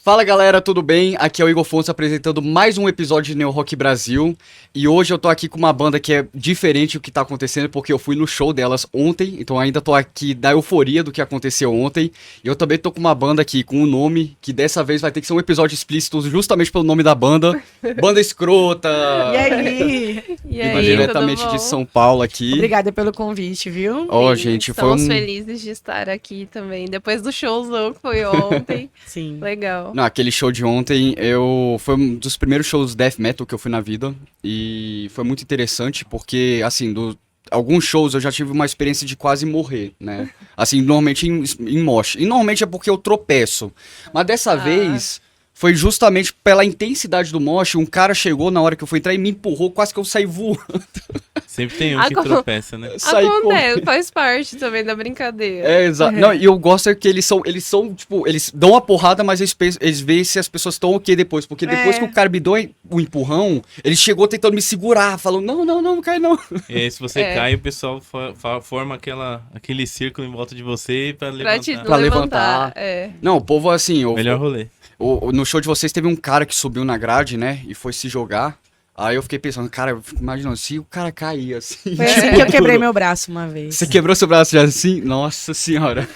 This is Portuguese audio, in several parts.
Fala galera, tudo bem? Aqui é o Igor Fonso apresentando mais um episódio de Neo Rock Brasil. E hoje eu tô aqui com uma banda que é diferente do que tá acontecendo, porque eu fui no show delas ontem, então ainda tô aqui da euforia do que aconteceu ontem. E eu também tô com uma banda aqui com um nome que dessa vez vai ter que ser um episódio explícito justamente pelo nome da banda. Banda Escrota! E aí? E Vindo aí, diretamente tudo bom? de São Paulo aqui. Obrigada pelo convite, viu? Ó, Sim, gente, foi estamos um... felizes de estar aqui também, depois do showzão que foi ontem. Sim. Legal. Não, aquele show de ontem, foi um dos primeiros shows death metal que eu fui na vida, e foi muito interessante porque, assim, alguns shows eu já tive uma experiência de quase morrer, né? Assim, normalmente em mosh. E normalmente é porque eu tropeço. Mas dessa vez, foi justamente pela intensidade do mosh, um cara chegou na hora que eu fui entrar e me empurrou, quase que eu saí voando. Sempre tem um que tropeça, né? Acontece, faz parte também da brincadeira. É, exato. Não, e eu gosto é que eles são, tipo, eles dão a porrada, mas eles veem se as pessoas estão ok depois. Porque depois que o cara me deu o empurrão, ele chegou tentando me segurar, falando, não cai não. E aí, se você cai, o pessoal forma aquele círculo em volta de você pra levantar. Pra levantar. É. Não, o povo, assim... Melhor rolê. No show de vocês teve um cara que subiu na grade, né, e foi se jogar. Aí eu fiquei pensando, cara, eu fico imaginando, se o cara cair assim... Foi assim que eu quebrei meu braço uma vez. Você quebrou seu braço já assim? Nossa senhora.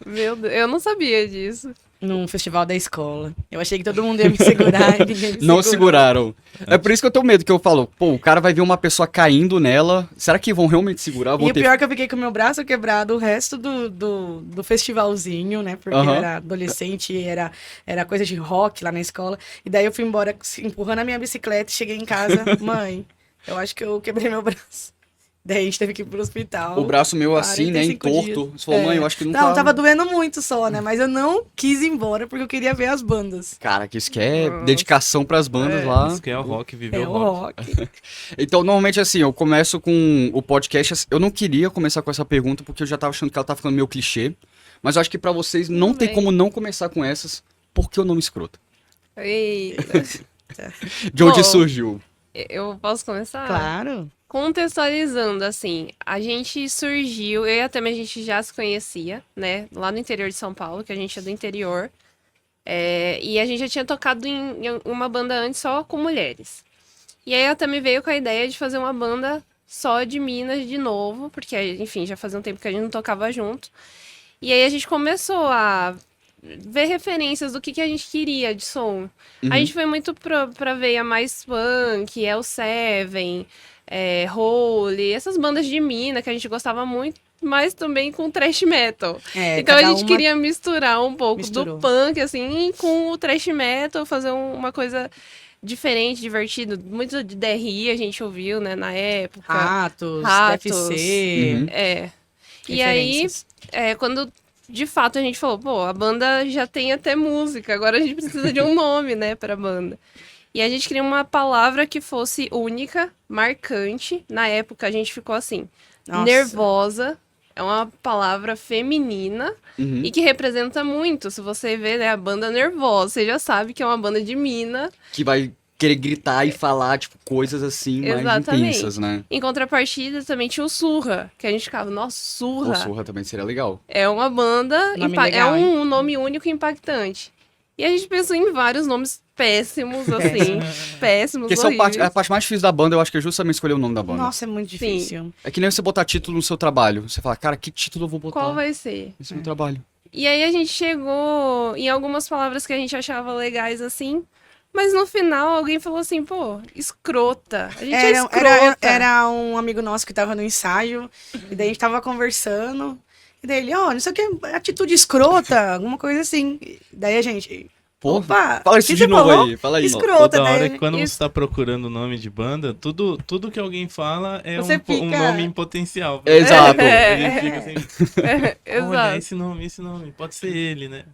Meu Deus, eu não sabia disso. Num festival da escola. Eu achei que todo mundo ia me segurar e ninguém me Não segurou. seguraram. É por isso que eu tenho medo, que eu falo, pô, o cara vai ver uma pessoa caindo nela, será que vão realmente segurar? Vão E o pior é que eu fiquei com o meu braço quebrado o resto do festivalzinho, né? Porque eu era adolescente e era coisa de rock lá na escola. E daí eu fui embora empurrando a minha bicicleta e cheguei em casa. Mãe, eu acho que eu quebrei meu braço. Daí a gente teve que ir pro hospital. O braço meu assim, né, 45 entorto. dias. Você falou, mãe, eu acho que não Não, tava doendo muito só, né? Mas eu não quis ir embora porque eu queria ver as bandas. Cara, que isso que é dedicação pras bandas lá. Isso que é o rock, viver É o o rock. rock. Então, normalmente assim, eu começo com o podcast. Eu não queria começar com essa pergunta porque eu já tava achando que ela tava ficando meio clichê. Mas eu acho que pra vocês não tem como não começar com essas. Por que o nome Escrota? Eita. De onde Bom, surgiu? Eu posso começar? Claro. Contextualizando, assim, a gente surgiu, eu e a Tami, a gente já se conhecia, né? Lá no interior de São Paulo, que a gente é do interior. E a gente já tinha tocado em uma banda antes só com mulheres. E aí a Tami veio com a ideia de fazer uma banda só de minas de novo, porque, enfim, já fazia um tempo que a gente não tocava junto. E aí a gente começou a ver referências do que a gente queria de som. A gente foi muito pra veia mais punk, El Seven, Hole, essas bandas de mina que a gente gostava muito, mas também com thrash metal. Então a gente queria misturar um pouco do punk, assim, com o thrash metal, fazer uma coisa diferente, divertido. Muito de DRI a gente ouviu, né, na época. Ratos. DFC. E aí, quando de fato a gente falou, pô, a banda já tem até música, agora a gente precisa de um nome, né, pra banda. E a gente queria uma palavra que fosse única, marcante. Na época a gente ficou assim, nervosa. É uma palavra feminina e que representa muito. Se você vê, né, a banda Nervosa, você já sabe que é uma banda de mina. Que vai querer gritar e falar, tipo, coisas assim mais intensas, né? Em contrapartida, também tinha o Surra, que a gente ficava, nossa, Surra. O Surra também seria legal. É uma banda, legal, é um nome único e impactante. E a gente pensou em vários nomes péssimos, assim, péssimos, Porque horríveis. a parte mais difícil da banda, eu acho que é justamente escolher o nome da banda. Nossa, é muito difícil. É que nem você botar título no seu trabalho. Você fala, cara, que título eu vou botar? Qual vai ser? Esse é o meu trabalho. E aí a gente chegou em algumas palavras que a gente achava legais, assim, mas no final alguém falou assim, pô, escrota. A gente é escrota. Era um amigo nosso que tava no ensaio, e daí a gente tava conversando, e daí ele, não sei o que, atitude escrota, alguma coisa assim. E daí a gente... Pô, Opa, fala isso que de você novo falou? aí, fala aí. Escrota, Toda hora né? que quando você tá procurando o nome de banda, tudo que alguém fala é Você um nome em potencial. Exato. A gente fica sempre, Exato. olha, esse nome, pode ser ele, né?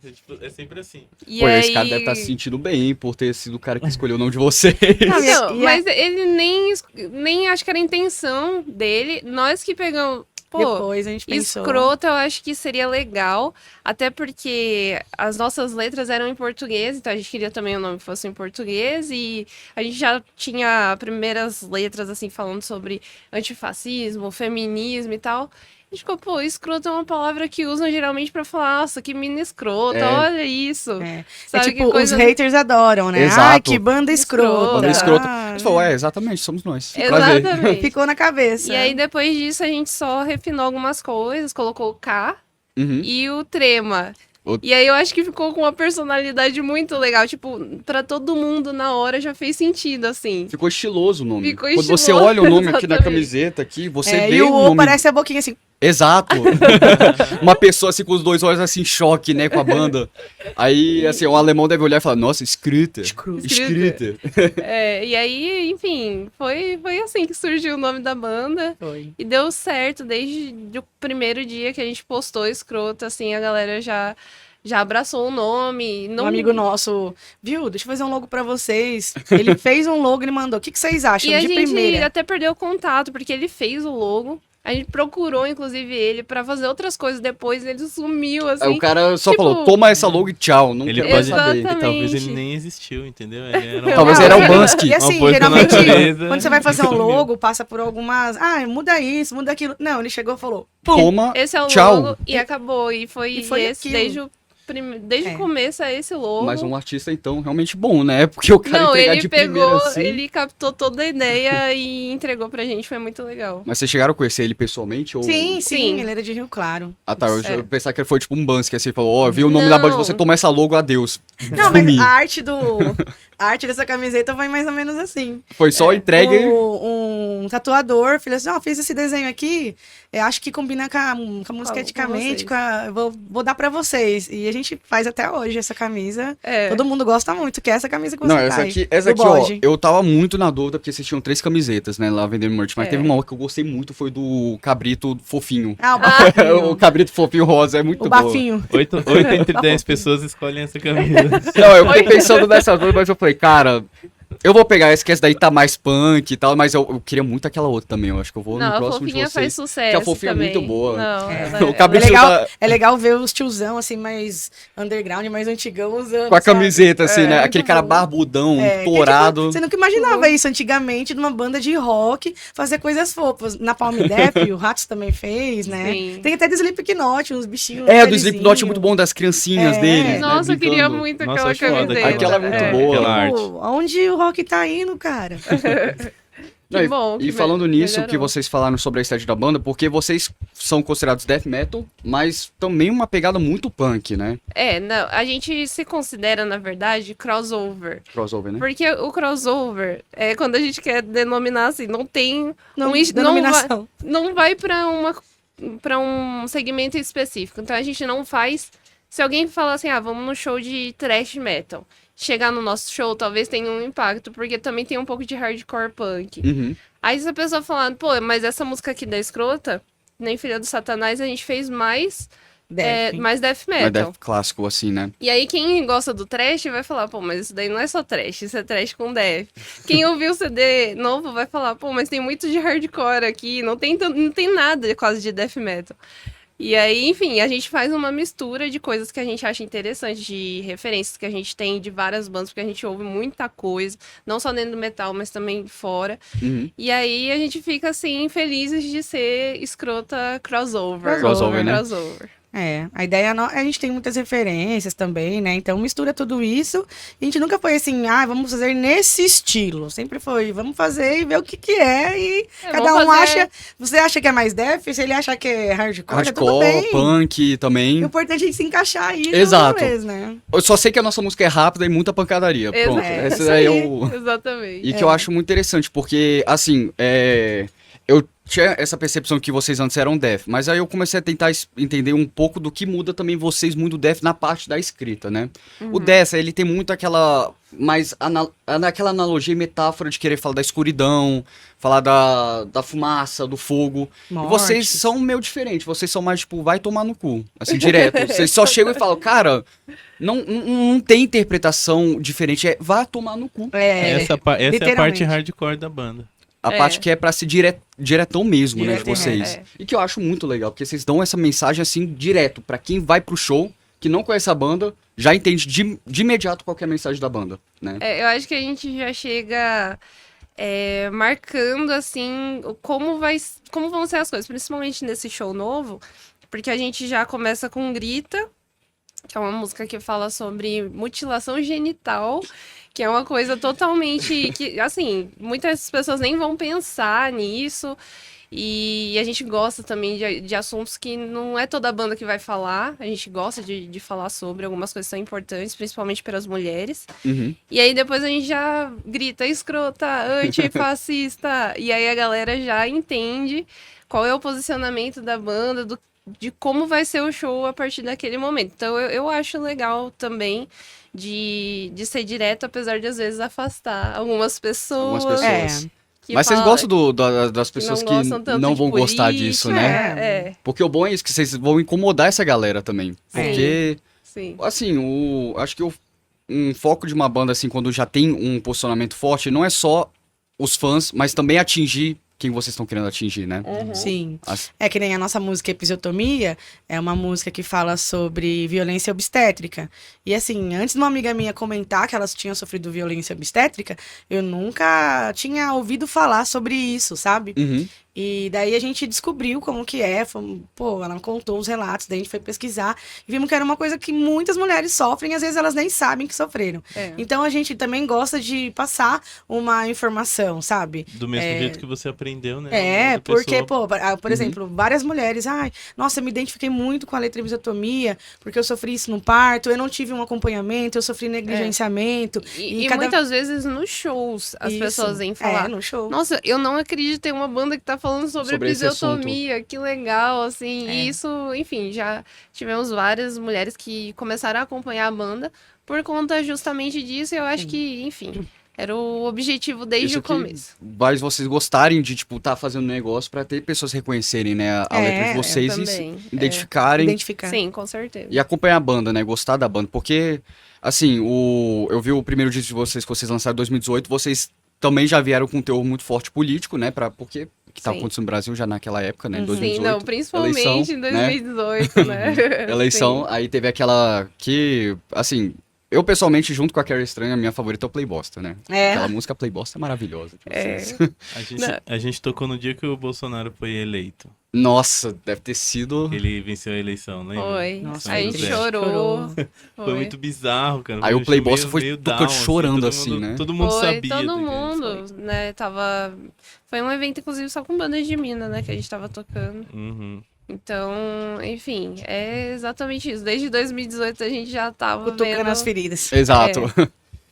É sempre assim. E Pô, aí... esse cara deve estar se sentindo bem por ter sido o cara que escolheu o nome de vocês. Não, mas ele nem acho que era a intenção dele. Nós que pegamos... Pô, Depois a gente pensou... escrota eu acho que seria legal, até porque as nossas letras eram em português, então a gente queria também o nome que fosse em português, e a gente já tinha primeiras letras, assim, falando sobre antifascismo, feminismo e tal, A gente ficou, pô, escroto é uma palavra que usam geralmente pra falar, nossa, que mina escrota, É. olha isso. É Sabe, tipo, que coisa... os haters adoram, né? Exato. Ai, que banda escrota. Banda escrota. Ah, A gente falou, exatamente, somos nós. Prazer. Exatamente. ficou na cabeça. E aí, depois disso, a gente só refinou algumas coisas, colocou o K Uhum. e o trema. O- E aí, eu acho que ficou com uma personalidade muito legal. Tipo, pra todo mundo, na hora, já fez sentido, assim. Ficou estiloso o nome. Ficou Quando você estiloso, olha o nome aqui na exatamente. camiseta, aqui, você É, vê e o o O nome. parece a boquinha assim. Exato. Uma pessoa assim com os dois olhos assim em choque, né, com a banda. Aí, assim, o alemão deve olhar e falar, nossa, escrita. Escrita. É, e aí, enfim, foi assim que surgiu o nome da banda. Foi. E deu certo desde o primeiro dia que a gente postou escroto, assim, a galera já abraçou o nome. Não... Um amigo nosso, viu, deixa eu fazer um logo pra vocês. Ele fez um logo e ele mandou. O que vocês acham E a de gente primeira? até perdeu o contato, porque ele fez o logo. A gente procurou, inclusive, ele pra fazer outras coisas depois, ele sumiu, Aí assim. o cara só tipo- falou, toma essa logo e tchau. Não Ele quero pode mais saber. Exatamente. Talvez ele nem existiu, entendeu? Ele era um- Talvez Não, era o e- Bansky. E assim, Uma força geralmente, da natureza. quando você vai fazer um logo, passa por algumas. Ah, muda isso, muda aquilo. Não, ele chegou e falou. Pum! Toma, Esse é o tchau. logo e acabou. E foi esse aquilo. desde É. o começo é esse logo. Mas um artista, então, realmente bom, né? Porque o cara Não, entregar ele de pegou, primeira assim... ele captou toda a ideia e entregou pra gente, foi muito legal. Mas vocês chegaram a conhecer ele pessoalmente? Ou... Sim, Sim. ele era de Rio Claro. Ah, tá. Eu É. eu pensava que ele foi tipo um Bansky, assim, falou, ó, viu o nome da banda, Não. você toma essa logo, adeus. Não, mas Sumi. a arte a arte dessa camiseta foi mais ou menos assim. Foi só entregue... Um tatuador falou assim: ó, fiz esse desenho aqui, eu acho que combina com a música Com eticamente, vocês. vou dar pra vocês. E a gente faz até hoje essa camisa. É. Todo mundo gosta muito, que é essa camisa que você Não, tá essa aí, aqui, do ó, bode. eu tava muito na dúvida, porque vocês tinham 3 camisetas, né, lá vendendo merch, mas É. teve uma outra que eu gostei muito, foi do Cabrito Fofinho. Ah, o bafinho. O Cabrito Fofinho Rosa, é muito O boa. bafinho. 8 entre 10 pessoas escolhem essa camisa. Não, eu fiquei pensando nessa duas, mas eu falei, cara, eu vou pegar essa, que essa daí tá mais punk e tal, mas eu queria muito aquela outra também, eu acho que eu vou no Não, a próximo de fofinha vocês. faz sucesso. Que a fofinha é também. muito boa. Não, É. ela- O ela- Cabrito É legal ver os tiozão, assim, mais underground, mais antigão usando. com a sabe? camiseta, assim, É, né? muito Aquele cara bom. barbudão, É, que, tipo, torado. você nunca imaginava isso antigamente, numa banda de rock, fazer coisas fofas. Na Palm Death, o Ratos também fez, né? Sim. Tem até do Slipknot, uns bichinhos. É, do felizinhos. Slipknot é muito bom, das criancinhas É. deles, né, Nossa, eu queria brincando. muito Nossa, aquela acho foda camiseta. Aquela é muito boa. Aquela arte. Pô, onde o rock tá indo, cara? Não, Que e- bom, E que falando nisso, melhorou. que vocês falaram sobre a estética da banda, porque vocês são considerados death metal, mas também uma pegada muito punk, né? É, não, a gente se considera, na verdade, crossover. Crossover, né? Porque o crossover, é quando a gente quer denominar assim, não tem Não, is- denominação. não vai para um segmento específico. Então a gente não faz. Se alguém falar assim, vamos no show de thrash metal, chegar no nosso show talvez tenha um impacto, porque também tem um pouco de hardcore punk. Uhum. Aí se a pessoa falar, pô, mas essa música aqui da Escrota, nem Filha do Satanás, a gente fez mais Death. mais death Mas metal. death clássico, assim, né? E aí, quem gosta do trash vai falar, pô, mas isso daí não é só trash, isso é trash com death. Quem ouviu o CD novo vai falar, pô, mas tem muito de hardcore aqui, não tem nada quase de death metal. E aí, enfim, a gente faz uma mistura de coisas que a gente acha interessante, de referências que a gente tem de várias bandas, porque a gente ouve muita coisa, não só dentro do metal, mas também fora. Uhum. E aí a gente fica, assim, felizes de ser escrota crossover. Crossover, né? Crossover. É, a ideia a gente tem muitas referências também, né? Então mistura tudo isso. E a gente nunca foi assim, vamos fazer nesse estilo. Sempre foi, vamos fazer e ver o que que é. E cada vamos um fazer- acha. Você acha que é mais def, se ele acha que é hardcore, tá tudo Hardcore, bem. punk também. O importante é a gente se encaixar aí. no Exato. inglês, né? Eu só sei que a nossa música é rápida e muita pancadaria. Pronto. É, Esse isso daí é aí. o... Exatamente. E que eu acho muito interessante, porque, assim, eu tinha essa percepção que vocês antes eram deaf, mas aí eu comecei a tentar entender um pouco do que muda também vocês muito deaf na parte da escrita, né? O Dessa, ele tem muito aquela aquela analogia e metáfora de querer falar da escuridão, falar da fumaça, do fogo. E vocês Mortes. são meio diferentes, vocês são mais tipo, vai tomar no cu, assim, direto. Vocês só chegam e falam, cara, não tem interpretação diferente, é vá tomar no cu. Essa é a parte literalmente. hardcore da banda. A É. parte que é pra ser diretão mesmo, né, de Direto, vocês. é. E que eu acho muito legal, porque vocês dão essa mensagem assim direto pra quem vai pro show, que não conhece a banda, já entende de imediato qual que é a mensagem da banda, né? Eu acho que a gente já chega marcando, assim, como vão ser as coisas, principalmente nesse show novo, porque a gente já começa com Grita, que é uma música que fala sobre mutilação genital, que é uma coisa totalmente que, assim, muitas pessoas nem vão pensar nisso. E a gente gosta também de assuntos que não é toda banda que vai falar. A gente gosta de falar sobre algumas coisas que são importantes, principalmente para as mulheres. Uhum. E aí depois a gente já grita escrota, antifascista. E aí a galera já entende qual é o posicionamento da banda, de como vai ser o show a partir daquele momento. Então eu acho legal também de ser direto, apesar de às vezes afastar algumas pessoas. Algumas pessoas. É. Mas vocês gostam das pessoas não que gostam tanto não de vão gostar política, disso, né? É. Porque o bom é isso, que vocês vão incomodar essa galera também. Porque, Sim. assim, acho que um foco de uma banda, assim, quando já tem um posicionamento forte, não é só os fãs, mas também atingir quem vocês estão querendo atingir, né? Sim. As- É que nem a nossa música Episiotomia, é uma música que fala sobre violência obstétrica. E assim, antes de uma amiga minha comentar que elas tinham sofrido violência obstétrica, eu nunca tinha ouvido falar sobre isso, sabe? Uhum. E daí a gente descobriu como que é, pô, ela contou os relatos, daí a gente foi pesquisar e vimos que era uma coisa que muitas mulheres sofrem e às vezes elas nem sabem que sofreram. É. Então a gente também gosta de passar uma informação, sabe? Do mesmo jeito que você aprendeu, né? É, Outra porque, pessoa- pô, por exemplo, várias mulheres, ai, nossa, eu me identifiquei muito com a letra episiotomia, porque eu sofri isso no parto, eu não tive um acompanhamento, eu sofri negligenciamento. E muitas vezes nos shows as Isso. pessoas vêm falar. No show. Nossa, eu não acredito em uma banda que tá falando sobre Sobre esse episiotomia, que legal, assim. É. E isso, enfim, já tivemos várias mulheres que começaram a acompanhar a banda por conta justamente disso. E eu acho que, enfim, era o objetivo desde Isso o que começo. Faz vocês gostarem de, tipo, tá fazendo negócio pra ter pessoas reconhecerem, né, a letra de eu vocês e também, se identificarem. Identificar. Sim, com certeza. E acompanhar a banda, né? Gostar da banda. Porque, assim, eu vi o primeiro disco de vocês que vocês lançaram em 2018, vocês também já vieram com um teor muito forte político, né? Porque o que estava Sim. acontecendo no Brasil já naquela época, né? Em Sim, 2018. Sim, não, principalmente eleição, em né? 2018, né? Eleição, Sim. aí teve aquela que, assim... Eu, pessoalmente, junto com a Carrie Estranha, a minha favorita é o Playbosta, né? É. Aquela música Playbosta é maravilhosa. de É. vocês. A gente tocou no dia que o Bolsonaro foi eleito. Nossa, deve ter sido... Ele venceu a eleição, lembra? Foi. Nossa, A gente Zé. chorou. Foi muito bizarro, cara. Aí Eu o Playbosta achei foi meio tocando, down, assim, chorando, todo assim, mundo- né? Todo mundo Foi, sabia. todo do que mundo, né, tava... Foi um evento, inclusive, só com bandas de mina, né, que a gente tava tocando. Uhum. Então, enfim, é exatamente isso. Desde 2018 a gente já tava Cutucando vendo as feridas. Exato.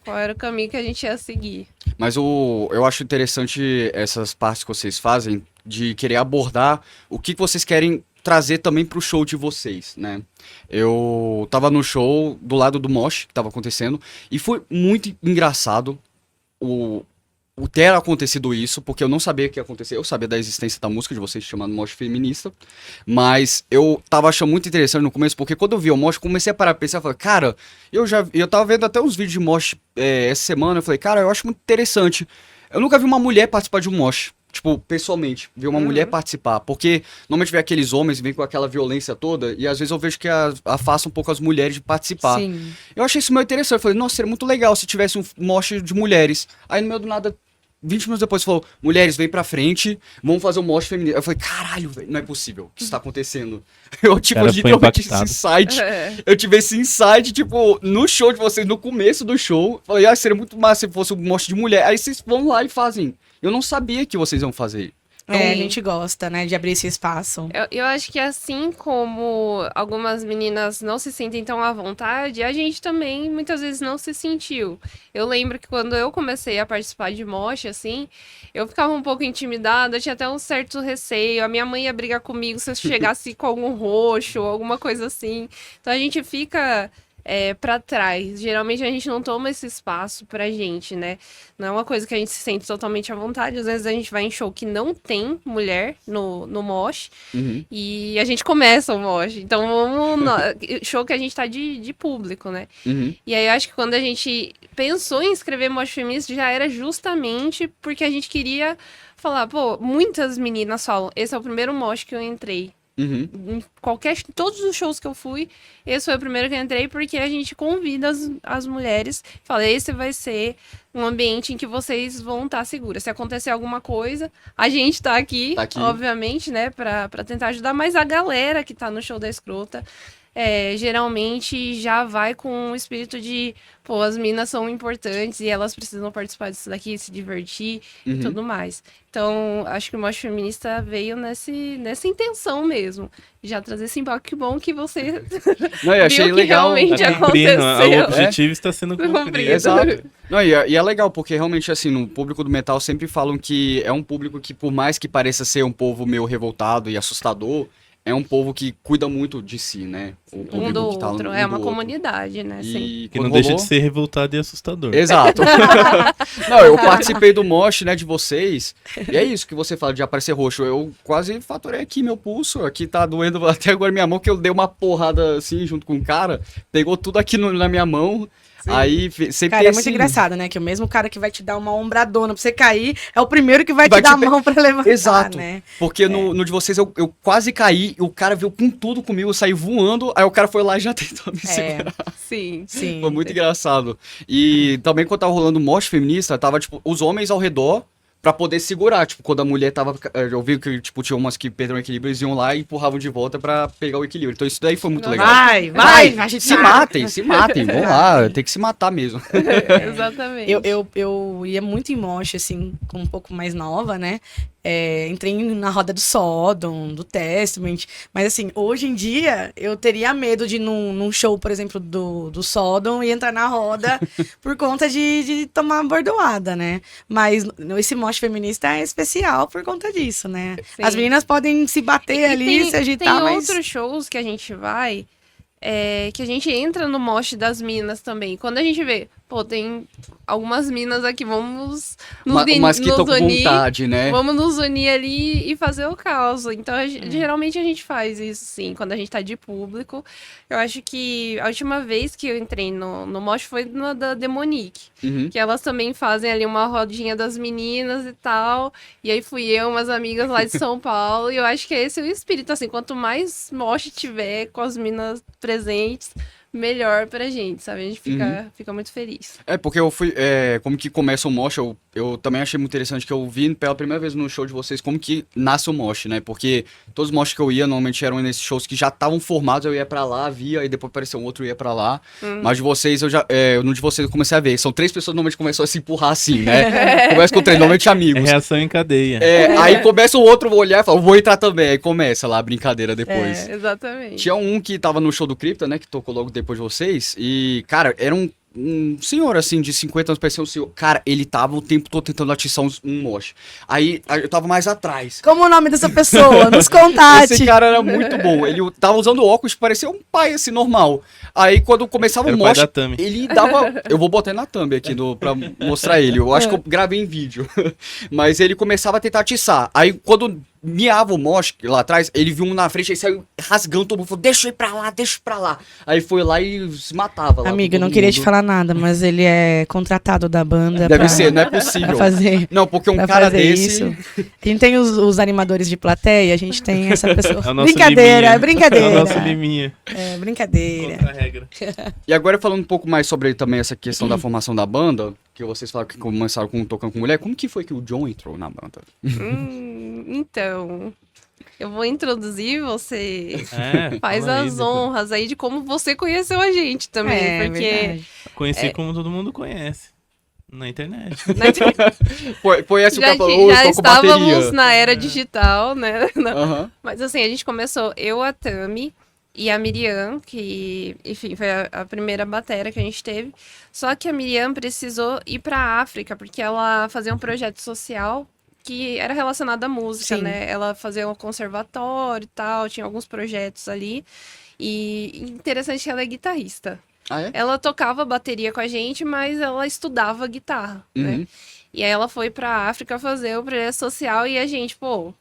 qual era o caminho que a gente ia seguir. Mas eu acho interessante essas partes que vocês fazem de querer abordar o que vocês querem trazer também pro show de vocês, né? Eu tava no show do lado do Mosh, que tava acontecendo, e foi muito engraçado o ter acontecido isso, porque eu não sabia que ia acontecer. Eu sabia da existência da música de vocês chamando Mosh Feminista, mas eu tava achando muito interessante no começo, porque quando eu vi o Mosh, comecei a parar pra pensar, eu falei, cara, eu tava vendo até uns vídeos de Mosh essa semana, eu falei, cara, eu acho muito interessante. Eu nunca vi uma mulher participar de um Mosh. Tipo, pessoalmente, ver uma mulher participar. Porque normalmente vê aqueles homens que vêm com aquela violência toda, e às vezes eu vejo que afasta um pouco as mulheres de participar. Sim. Eu achei isso meio interessante. Eu falei, nossa, seria muito legal se tivesse um mosh de mulheres. Aí no meio do nada, 20 minutos depois, falou, mulheres, vem pra frente, vamos fazer um mosh feminino. Eu falei, caralho, velho, não é possível que isso tá acontecendo. Eu, tipo, Cara, foi literalmente esse impactado. insight. É. Eu tive esse insight, tipo, no show de vocês, no começo do show. Falei, seria muito massa se fosse um mosh de mulher. Aí vocês vão lá e fazem. Eu não sabia que vocês iam fazer. A gente gosta, né, de abrir esse espaço. Eu acho que assim como algumas meninas não se sentem tão à vontade, a gente também muitas vezes não se sentiu. Eu lembro que quando eu comecei a participar de mosh, assim, eu ficava um pouco intimidada, eu tinha até um certo receio. A minha mãe ia brigar comigo se eu chegasse com algum roxo, alguma coisa assim. Então a gente fica pra trás. Geralmente a gente não toma esse espaço pra gente, né? Não é uma coisa que a gente se sente totalmente à vontade. Às vezes a gente vai em show que não tem mulher no mosh Uhum. e a gente começa o mosh. Então vamos show que a gente tá de público, né? Uhum. E aí eu acho que quando a gente pensou em escrever mosh feminista já era justamente porque a gente queria falar, pô, muitas meninas falam, esse é o primeiro mosh que eu entrei. Uhum. Todos os shows que eu fui, esse foi o primeiro que eu entrei, porque a gente convida as mulheres, fala, esse vai ser um ambiente em que vocês vão estar seguras. Se acontecer alguma coisa, a gente tá aqui, obviamente, né, pra tentar ajudar, mas a galera que tá no show da Escrota, geralmente já vai com o espírito de, pô, as minas são importantes e elas precisam participar disso daqui, se divertir e tudo mais. Então, acho que o Mosh Feminista veio nessa intenção mesmo, já trazer esse impacto. Que bom que você Não, eu achei viu que legal. realmente Tá cumprindo, aconteceu. o objetivo está sendo cumprido. Exato. Não, e é legal, porque realmente, assim, no público do metal sempre falam que é um público que, por mais que pareça ser um povo meio revoltado e assustador, é um povo que cuida muito de si, né? O Um do que tá outro, é uma comunidade, né? Sim. E Que não quando deixa rolou- de ser revoltado e assustador. Exato. Não, eu participei do Mosh, né, de vocês, e é isso que você fala de aparecer roxo. Eu quase faturei aqui meu pulso, aqui tá doendo até agora minha mão, que eu dei uma porrada assim junto com o cara, pegou tudo aqui na minha mão. Sim. Aí sempre Cara, tem é muito assim- engraçado, né? Que o mesmo cara que vai te dar uma ombradona pra você cair é o primeiro que vai Vai te dar te a mão pra levantar, Exato. né? Porque no de vocês eu quase caí, e o cara veio com tudo comigo, eu saí voando, aí o cara foi lá e já tentou me segurar. Sim. Sim. Foi muito engraçado. E também quando tava rolando o Mosh Feminista, tava, tipo, os homens ao redor pra poder segurar. Tipo, quando a mulher tava... Eu vi que, tipo, tinha umas que perderam o equilíbrio, eles iam lá e empurravam de volta pra pegar o equilíbrio. Então isso daí foi muito legal. Vai, a gente Se matem, vão lá, tem que se matar mesmo. Exatamente. Eu ia muito em mosh, assim, com um pouco mais nova, né? Entrei na roda do Sodom, do Testament, mas assim, hoje em dia eu teria medo de ir num show, por exemplo, do Sodom e entrar na roda por conta de tomar bordoada, né? Mas esse mosh feminista é especial por conta disso, né? Sim. As meninas podem se bater ali, se agitar, tem mas... outros shows que a gente vai, que a gente entra no mosh das minas também. Quando a gente vê, pô, tem algumas minas aqui, vamos Mas que estão com unir. vontade, né? Vamos nos unir ali e fazer o caos. Então, geralmente a gente faz isso, sim, quando a gente tá de público. Eu acho que a última vez que eu entrei no Mosh foi na da Demonique. Uhum. Que elas também fazem ali uma rodinha das meninas e tal. E aí fui eu, umas amigas lá de São Paulo. E eu acho que esse é o espírito, assim. Quanto mais Mosh tiver com as meninas presentes, melhor pra gente, sabe? A gente fica muito feliz. Porque eu fui. Como que começa o Mosh, eu também achei muito interessante que eu vi pela primeira vez no show de vocês como que nasce o Mosh, né? Porque todos os Mosh que eu ia normalmente eram nesses shows que já estavam formados, eu ia pra lá, via, e depois apareceu um outro, eu ia pra lá. Mas de vocês, no de vocês eu comecei a ver. São 3 pessoas que normalmente começam a se empurrar assim, né? Começa com 3, normalmente É amigos. reação em cadeia. Aí começa o outro olhar e fala, vou entrar também. Aí começa lá a brincadeira depois. Exatamente. Tinha um que tava no show do Cripta, né? Que tocou logo depois de vocês. E, cara, era um senhor, assim, de 50 anos, parecia um senhor. Cara, ele tava o tempo todo tentando atiçar um mosh. Aí, eu tava mais atrás. Como o nome dessa pessoa? Nos contate. Esse cara era muito bom. Ele tava usando óculos, parecia um pai, assim, normal. Aí, quando começava Era o o pai mosh, da Tami. ele dava... Eu vou botar na thumb aqui pra mostrar ele. Eu acho que eu gravei em vídeo. Mas ele começava a tentar atiçar. Aí, quando miava o mosh lá atrás, ele viu um na frente, aí saiu rasgando todo mundo. Falou, deixa eu ir pra lá, deixa eu ir pra lá. Aí foi lá e se matava lá. Amigo, com eu não todo queria mundo. te falar nada, mas ele é contratado da banda. Deve pra- ser, não é Pra possível. fazer, Não, porque um pra cara fazer desse... isso. A gente tem os animadores de plateia, a gente tem essa pessoa. É o nosso Brincadeira, liminha. é brincadeira. É o nosso liminha. É brincadeira. Contra a regra. E agora falando um pouco mais sobre também essa questão da formação da banda, que vocês falaram que começaram tocando com mulher, como que foi que o John entrou na banda? Então, eu vou introduzir você. Faz fala aí, as Dudu. honras aí de como você conheceu a gente também. É, porque verdade. Conheci como todo mundo conhece. Na internet. Foi essa que o já, cara falou, já tô com estávamos bateria. na era digital, né? Aham. Mas assim, a gente começou, eu, a Tami e a Miriam, que, enfim, foi a primeira batera que a gente teve. Só que a Miriam precisou ir pra África, porque ela fazia um projeto social que era relacionado à música, Sim. né? Ela fazia um conservatório e tal, tinha alguns projetos ali. E interessante que ela é guitarrista. Ah, é? Ela tocava bateria com a gente, mas ela estudava guitarra, né? Uhum. E aí ela foi pra África fazer o projeto social e a gente, pô,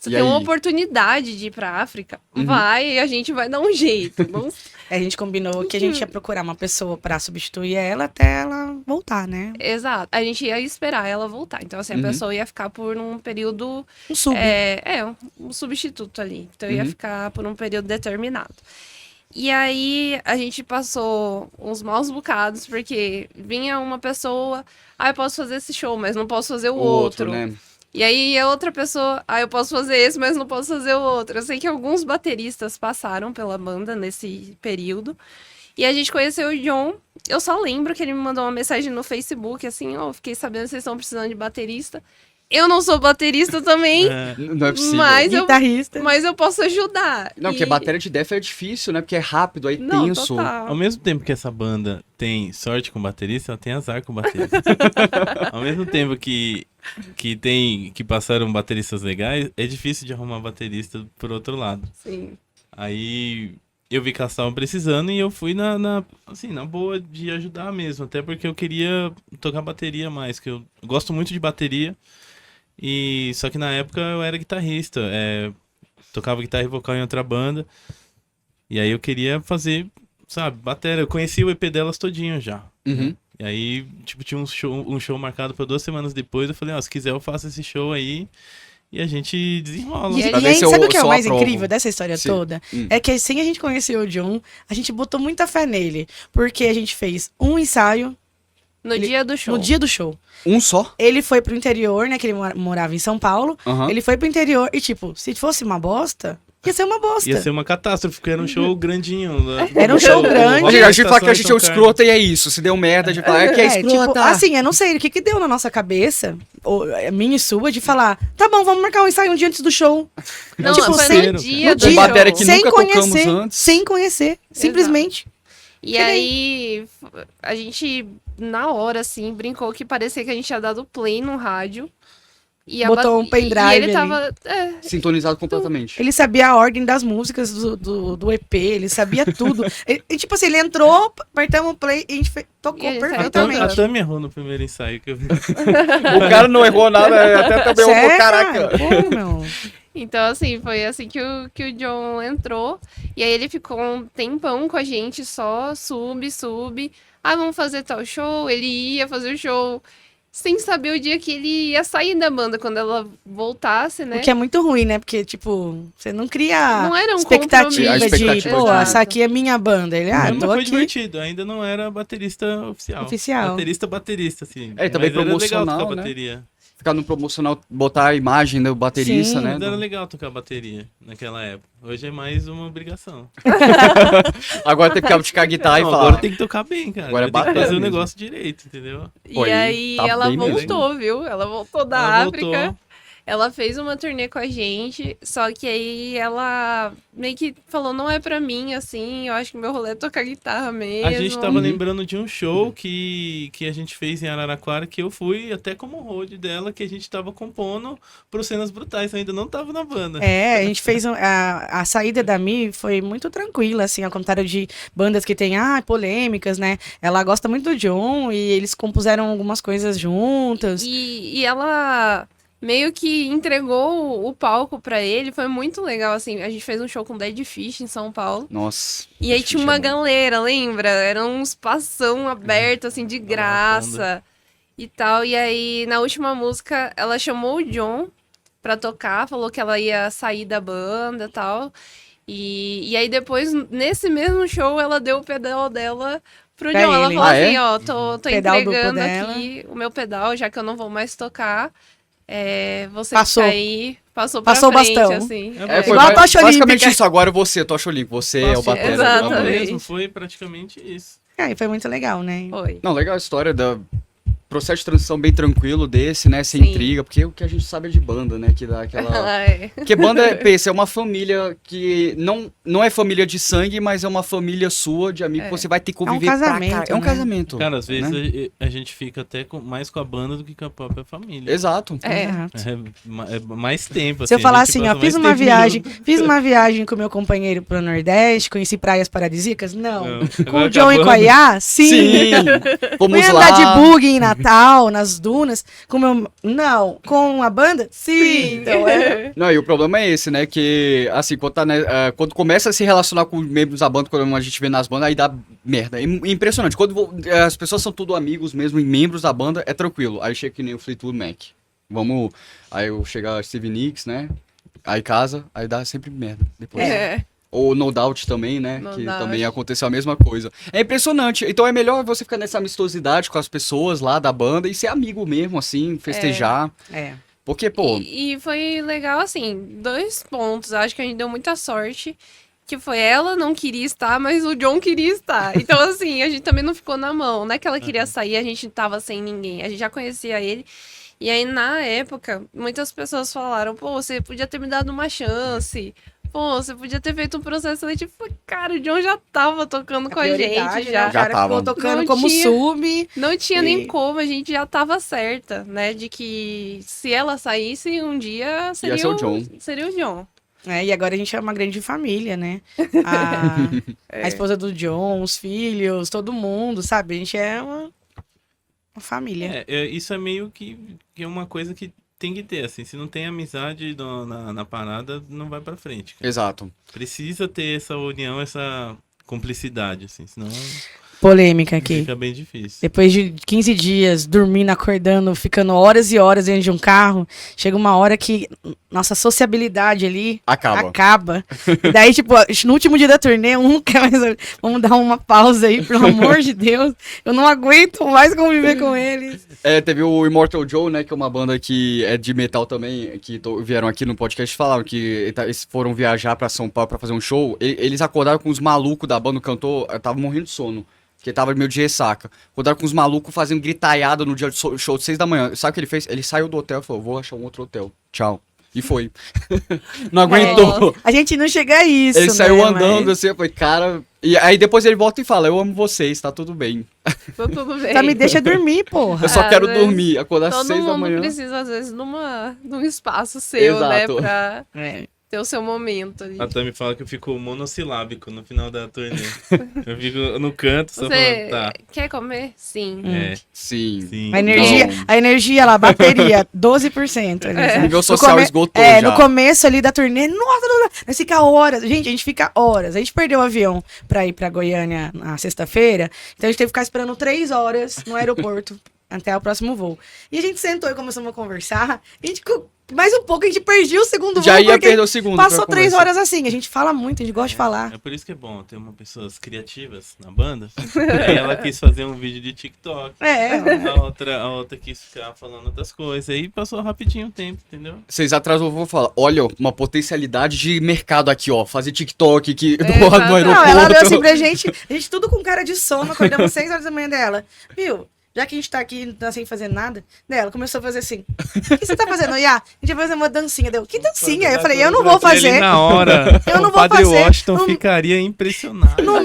Você E tem uma aí? oportunidade de ir pra África, Uhum. vai e a gente vai dar um jeito. Não... A gente combinou que a gente ia procurar uma pessoa pra substituir ela até ela voltar, né? Exato. A gente ia esperar ela voltar. Então, assim, a Uhum. pessoa ia ficar por um período. Um sub. Um substituto ali. Então, ia Uhum. ficar por um período determinado. E aí, a gente passou uns maus bocados, porque vinha uma pessoa, eu posso fazer esse show, mas não posso fazer o outro. né? E aí, a outra pessoa, eu posso fazer esse, mas não posso fazer o outro. Eu sei que alguns bateristas passaram pela banda nesse período. E a gente conheceu o John. Eu só lembro que ele me mandou uma mensagem no Facebook, assim, fiquei sabendo que vocês estão precisando de baterista. Eu não sou baterista também, Não é possível. Guitarrista. eu posso ajudar. Não, porque bateria de Def é difícil, né? Porque é rápido, aí Não, tenso. total. Ao mesmo tempo que essa banda tem sorte com baterista, ela tem azar com baterista. Ao mesmo tempo que passaram bateristas legais, é difícil de arrumar baterista por outro lado. Sim. Aí eu vi que elas estavam precisando e eu fui na boa de ajudar mesmo. Até porque eu queria tocar bateria mais, que eu gosto muito de bateria. Só que na época eu era guitarrista, tocava guitarra e vocal em outra banda. E aí eu queria fazer, sabe, bateria. Eu conheci o EP delas todinho já. Uhum. E aí, tipo, tinha um show marcado para 2 semanas depois. Eu falei, se quiser eu faço esse show aí. E a gente desenrola. E Pra ver aí, se eu- sabe o que é se o eu mais aprovo. incrível dessa história Sim. toda? Hum. É que assim a gente conheceu o John, a gente botou muita fé nele. Porque a gente fez um ensaio No dia do show. no dia do show. Um só? Ele foi pro interior, né? Que ele morava em São Paulo. Aham. Ele foi pro interior e, tipo, se fosse uma bosta, ia ser uma bosta. Ia ser uma catástrofe, porque era um show grandinho. Era um show grande. A gente fala que a gente é o escrota e é isso. Se deu merda, a gente fala que é escrota. tipo, assim, eu não sei o que deu na nossa cabeça, minha e sua, de falar, tá bom, vamos marcar um ensaio um dia antes do show. Não, Tipo, foi sem- no dia no do Com dia. show. bateria que sem nunca tocamos conhecer, antes. sem conhecer, simplesmente. E aí, a gente, na hora, assim, brincou que parecia que a gente tinha dado play no rádio. E Botou um pendrive E ele ali. tava... Sintonizado completamente. Ele sabia a ordem das músicas do EP, ele sabia tudo. E, tipo assim, ele entrou, apertamos o play e a gente tocou E ele saiu A perfeitamente. Tami errou no primeiro ensaio que eu vi. O cara não errou nada, até também Sério? errou, caraca. Pô, meu. Então, assim, foi assim que o John entrou. E aí ele ficou um tempão com a gente, só sub. Vamos fazer tal show. Ele ia fazer o show sem saber o dia que ele ia sair da banda, quando ela voltasse, né? O que é muito ruim, né? Porque, tipo, você não cria Não era um expectativa compromisso. de, A expectativa pô, de- essa aqui é minha banda. Ele, Mas tô foi aqui. divertido, ainda não era baterista oficial. Oficial. Baterista, assim. É, e também Mas era legal promocional, tocar né? bateria. Ficar no promocional, botar a imagem do baterista, Sim, né? Mas era legal tocar bateria naquela época. Hoje é mais uma obrigação. Agora tem que ficar a guitarra e Não, falar. agora tem que tocar bem, cara. Agora é Agora tem que bacana fazer o mesmo. negócio direito, entendeu? Pô, E aí tá ela bem mesmo. voltou, viu? Ela voltou da Ela África. voltou. Ela fez uma turnê com a gente, só que aí ela meio que falou, não é pra mim, assim, eu acho que meu rolê é tocar guitarra mesmo. A gente tava lembrando de um show que a gente fez em Araraquara, que eu fui até como road dela, que a gente tava compondo pro Cenas Brutais, eu ainda não tava na banda. É, a gente fez a saída da Mi foi muito tranquila, assim, ao contrário de bandas que tem, polêmicas, né? Ela gosta muito do John e eles compuseram algumas coisas juntas. E ela meio que entregou o palco pra ele, foi muito legal, assim, a gente fez um show com Dead Fish em São Paulo, Nossa. e aí Dead tinha Fish uma é bom. galera, lembra? Era um espação aberto, assim, de graça e tal, e aí na última música ela chamou o John pra tocar, falou que ela ia sair da banda e tal, e aí depois, nesse mesmo show, ela deu o pedal dela pro Pra John, ela ele. falou Ah, é? assim, ó, tô Pedal duplo entregando dela. aqui o meu pedal, já que eu não vou mais tocar. Você Passou. que tá aí, passou pra Passou o frente, bastão. assim. É, foi Igual a tocha basicamente olímpica. isso. Agora você, tocha olímpica. Você é o Passou. batera. Exatamente. Mesmo, foi praticamente isso. E foi muito legal, né? Foi. Não, legal a história da processo de transição bem tranquilo desse, né? Sem Sim. intriga, porque o que a gente sabe é de banda, né? Que dá aquela... Ai. Porque banda, pensa, é uma família que não é família de sangue, mas é uma família sua, de amigo, que você vai ter que conviver pra casamento, cá. É um né? casamento. Cara, às vezes né? a gente fica até mais com a banda do que com a própria família. Exato. Exato. É mais tempo. Se eu falar a gente assim, ó, passa fiz mais uma tempo viagem, junto. fiz uma viagem com meu companheiro pro Nordeste, conheci praias paradisíacas? Não. Não. Com Agora o John e acabando. com a Iá? Sim. Fomos Fui lá. andar de bug em Natal? Natal, nas dunas, com meu... Não, com a banda? Sim. Então, Não, e o problema é esse, né? Que, assim, quando começa a se relacionar com os membros da banda, quando a gente vê nas bandas, aí dá merda. É impressionante. Quando as pessoas são tudo amigos mesmo e membros da banda, é tranquilo. Aí chega que nem o Fleetwood Mac. Aí eu chego a Stevie Nicks, né? Aí casa, aí dá sempre merda depois. Ou No Doubt também, né? No que Doubt. também aconteceu a mesma coisa. É impressionante. Então é melhor você ficar nessa amistosidade com as pessoas lá da banda e ser amigo mesmo, assim, festejar. Porque, pô... E foi legal, assim, 2 pontos. Acho que a gente deu muita sorte. Que foi ela não queria estar, mas o John queria estar. Então, assim, a gente também não ficou na mão. Não é que ela queria sair, a gente tava sem ninguém. A gente já conhecia ele. E aí, na época, muitas pessoas falaram, pô, você podia ter me dado uma chance. Pô, você podia ter feito um processo seletivo. Cara, o John já tava tocando com a gente. Já. O cara tava. ficou tocando Não como tinha. sub. Não tinha E- nem como, a gente já tava certa, né? De que se ela saísse um dia, seria ser o John. Seria o John. E agora a gente é uma grande família, né? A esposa do John, os filhos, todo mundo, sabe? A gente é uma família. Isso é meio que é uma coisa que tem que ter, assim. Se não tem amizade na parada, não vai pra frente. Cara. Exato. Precisa ter essa união, essa cumplicidade, assim. Senão Polêmica aqui. fica bem difícil. Depois de 15 dias dormindo, acordando, ficando horas e horas dentro de um carro, chega uma hora que nossa sociabilidade ali acaba. E daí, tipo, no último dia da turnê, um quer mais. Vamos dar uma pausa aí, pelo amor de Deus. Eu não aguento mais conviver com eles. Teve o Immortal Joe, né, que é uma banda que é de metal também, que vieram aqui no podcast e falaram que eles foram viajar pra São Paulo pra fazer um show. Eles acordaram com os malucos da banda, o cantor tava morrendo de sono, porque tava meio de ressaca. Acordaram com os malucos fazendo gritaiada no dia do show de 6 da manhã. Sabe o que ele fez? Ele saiu do hotel e falou, vou achar um outro hotel. Tchau. E foi. Não aguentou. A gente não chega a isso, Ele saiu né, andando mas... assim, eu falei, cara... E aí depois ele volta e fala, eu amo vocês, tá tudo bem. Tá tudo bem. Só me deixa dormir, porra. Eu só Às quero vezes, dormir, acordar às Todo 6 da mundo manhã. precisa, às vezes, num espaço seu, Exato. né? Pra É. ter o seu momento ali. A Tami fala que eu fico monossilábico no final da turnê. Eu fico no canto, só Você falando, tá. quer comer? Sim. É, Sim. sim. Não. A energia lá, bateria, 12%. Ali, sabe? Nível social esgotou já. No começo ali da turnê, nossa, nós fica horas. Gente, a gente fica horas. A gente perdeu o avião pra ir pra Goiânia na sexta-feira, então a gente teve que ficar esperando 3 horas no aeroporto até o próximo voo. E a gente sentou e começamos a conversar. A gente, mais um pouco, a gente perdia o segundo Já voo. ia porque perder o segundo. passou pra 3 conversa. horas assim. A gente fala muito, a gente gosta de falar. É por isso que é bom ter pessoas criativas na banda. Aí ela quis fazer um vídeo de TikTok. A outra quis ficar falando outras coisas. Aí passou rapidinho o tempo, entendeu? Vocês atrasam, eu vou falar. Olha, uma potencialidade de mercado aqui, ó. Fazer TikTok aqui do exato. lado do aeroporto. Não, ela olhou assim pra gente tudo com cara de sono, acordamos 6 horas da manhã dela. Viu? Já que a gente tá aqui, não tá sem fazer nada, ela começou a fazer assim. O que você tá fazendo, Iá? A gente vai fazer uma dancinha. Deu, que dancinha? Eu falei, eu não vou fazer. Ele na hora, Eu não o vou Padre fazer. Washington No- ficaria impressionado. No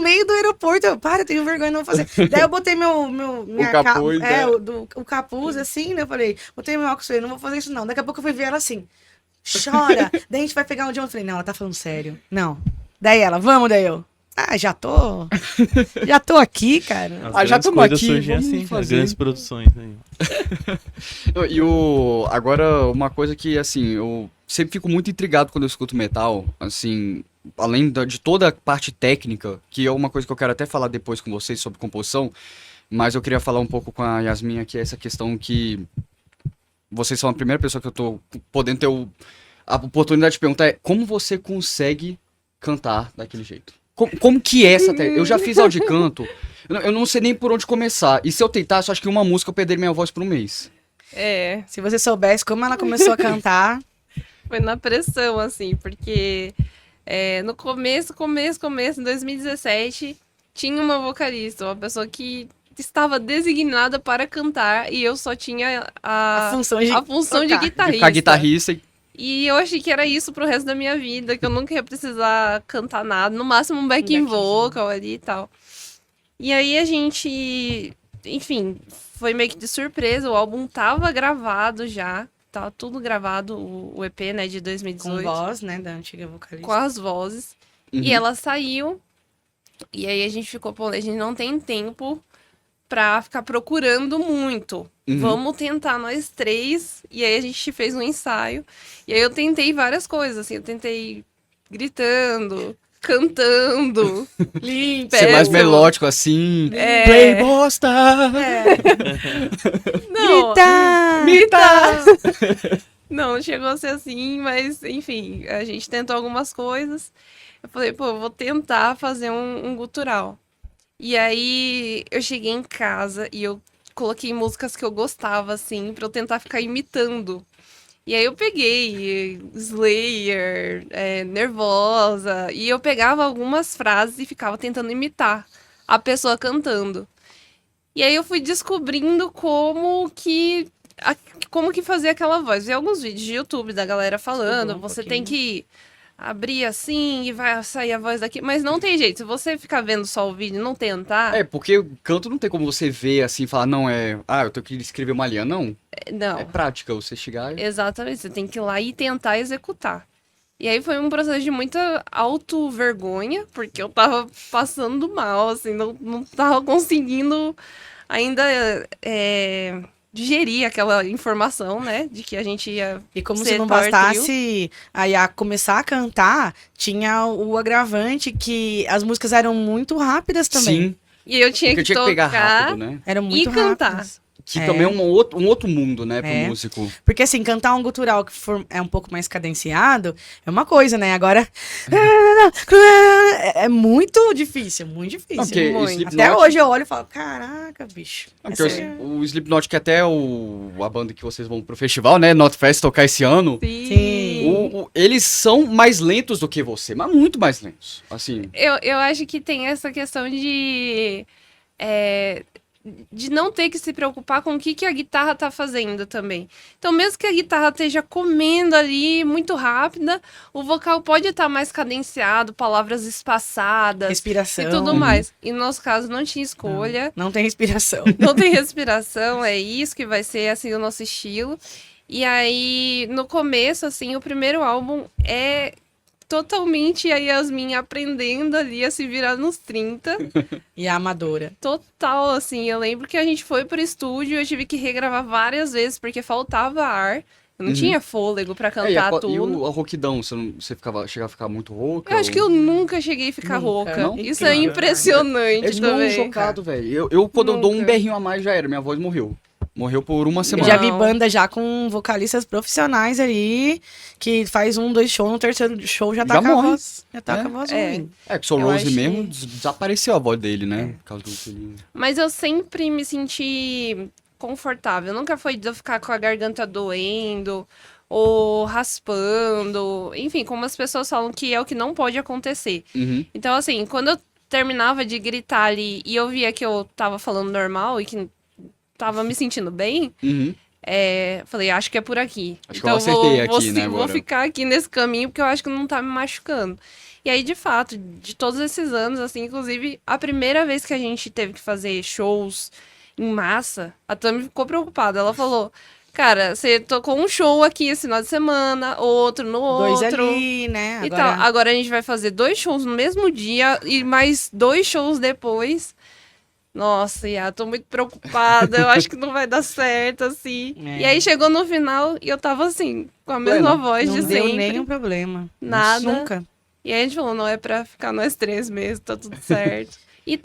meio do aeroporto, eu tenho vergonha, não vou fazer. Daí eu botei minha capuz, né? o capuz, assim, né? Eu falei, botei meu óculos, falei, não vou fazer isso não. Daqui a pouco eu fui ver ela assim, chora. Daí a gente vai pegar um John. Eu falei, não, ela tá falando sério. Não. Daí ela, vamos, daí eu. Já tô aqui, cara. As já grandes tamo coisas aqui, surgem vamos assim, as fazer. grandes produções aí. Agora, uma coisa que, assim, eu sempre fico muito intrigado quando eu escuto metal, assim, além de toda a parte técnica, que é uma coisa que eu quero até falar depois com vocês sobre composição, mas eu queria falar um pouco com a Yasmin aqui, essa questão que vocês são a primeira pessoa que eu tô podendo ter a oportunidade de perguntar é como você consegue cantar daquele jeito? Como que é essa técnica? Eu já fiz aula de canto, eu não sei nem por onde começar, e se eu tentasse, eu acho que uma música eu perderia minha voz por um mês. Se você soubesse como ela começou a cantar. Foi na pressão, assim, porque no começo, em 2017, tinha uma vocalista, uma pessoa que estava designada para cantar e eu só tinha A função de de tocar. De guitarrista. ficar guitarrista E eu achei que era isso pro resto da minha vida, que eu nunca ia precisar cantar nada, no máximo um backing vocal ali e tal. E aí a gente, enfim, foi meio que de surpresa, o álbum tava gravado já, tava tudo gravado, o EP, né, de 2018. Com voz, né, da antiga vocalista. Com as vozes. Uhum. E ela saiu, e aí a gente ficou, pô, a gente não tem tempo pra ficar procurando muito. Uhum. Vamos tentar nós três. E aí a gente fez um ensaio. E aí eu tentei várias coisas, assim. Eu tentei gritando, cantando. Limpa. Ser mais péssimo. melódico assim. É. Play bosta! Não, Mita! não chegou a ser assim, mas enfim, a gente tentou algumas coisas. Eu falei, pô, eu vou tentar fazer um gutural. E aí eu cheguei em casa e eu coloquei músicas que eu gostava, assim, pra eu tentar ficar imitando. E aí eu peguei Slayer, Nervosa, e eu pegava algumas frases e ficava tentando imitar a pessoa cantando. E aí eu fui descobrindo como que fazer aquela voz. Vi alguns vídeos de YouTube da galera falando, você tem que abrir assim e vai sair a voz daqui. Mas não tem jeito, se você ficar vendo só o vídeo e não tentar... É, porque o canto não tem como você ver assim e falar, não, eu tenho que escrever uma linha. Não, Não, é prática, você chegar e... exatamente, você tem que ir lá e tentar executar. E aí foi um processo de muita auto-vergonha, porque eu tava passando mal, assim, não tava conseguindo ainda digerir aquela informação, né, de que a gente ia E como ser se não power trio. bastasse a começar a cantar, tinha o agravante que as músicas eram muito rápidas também. Sim, E eu tinha porque que tinha que pegar tocar rápido, né? Eram muito e cantar. rápidas. Que É. também é um outro mundo, né, pro É. músico. Porque assim, cantar um gutural que é um pouco mais cadenciado é uma coisa, né? Agora é muito difícil, muito difícil. Não, porque muito. Slipknot- Até hoje eu olho e falo, caraca, bicho. Não, É porque sério. o Slipknot, que até a banda que vocês vão pro festival, né, Notfest, tocar esse ano, Sim. eles são mais lentos do que você, mas muito mais lentos, assim. Eu acho que tem essa questão de não ter que se preocupar com o que a guitarra tá fazendo também. Então, mesmo que a guitarra esteja comendo ali muito rápida, o vocal pode estar mais cadenciado, palavras espaçadas Respiração. e tudo mais. E no nosso caso, não tinha escolha. Não tem respiração. Não tem respiração, é isso que vai ser, assim, o nosso estilo. E aí, no começo, assim, o primeiro álbum é totalmente a Yasmin aprendendo ali a se virar nos 30. E a amadora. Total, assim, eu lembro que a gente foi pro estúdio e eu tive que regravar várias vezes, porque faltava ar. Eu não tinha fôlego pra E cantar a tudo. rouquidão, você chegava a ficar muito rouca? Eu acho que eu nunca cheguei a ficar Nunca. rouca. Não? Isso é Cara. impressionante É igual um também. chocado, velho. Eu quando eu dou um Nunca. berrinho a mais, já era, minha voz morreu. Morreu por uma Eu semana. já vi Não. banda já com vocalistas profissionais ali, que faz 1, 2 shows, no terceiro show já tá Já com a morre. voz. Já tá É. com a voz É. ruim. É, que o Soul Eu Rose acho mesmo que- desapareceu a voz dele, né? Por causa do filhinho. Mas eu sempre me senti confortável. Nunca foi de eu ficar com a garganta doendo ou raspando. Enfim, como as pessoas falam que é o que não pode acontecer. Uhum. Então, assim, quando eu terminava de gritar ali e eu via que eu tava falando normal e que tava me sentindo bem, Uhum. falei, acho que é por aqui. Acho que eu então acertei vou, aqui, né, vou agora. ficar aqui nesse caminho porque eu acho que não tá me machucando. E aí, de fato, de todos esses anos, assim, inclusive, a primeira vez que a gente teve que fazer shows em massa, a Tami ficou preocupada. Ela falou, cara, você tocou um show aqui esse final de semana, outro no Dois outro. ali, né? E tal. Agora a gente vai fazer 2 shows no mesmo dia e mais 2 shows depois. Nossa, Iá, tô muito preocupada. Eu acho que não vai dar certo, assim. É. E aí chegou no final e eu tava assim, com a mesma Plena. voz não de deu sempre. nenhum problema. Nada. Nunca. E aí a gente falou, não é pra ficar nós 3 mesmo, tá tudo certo. E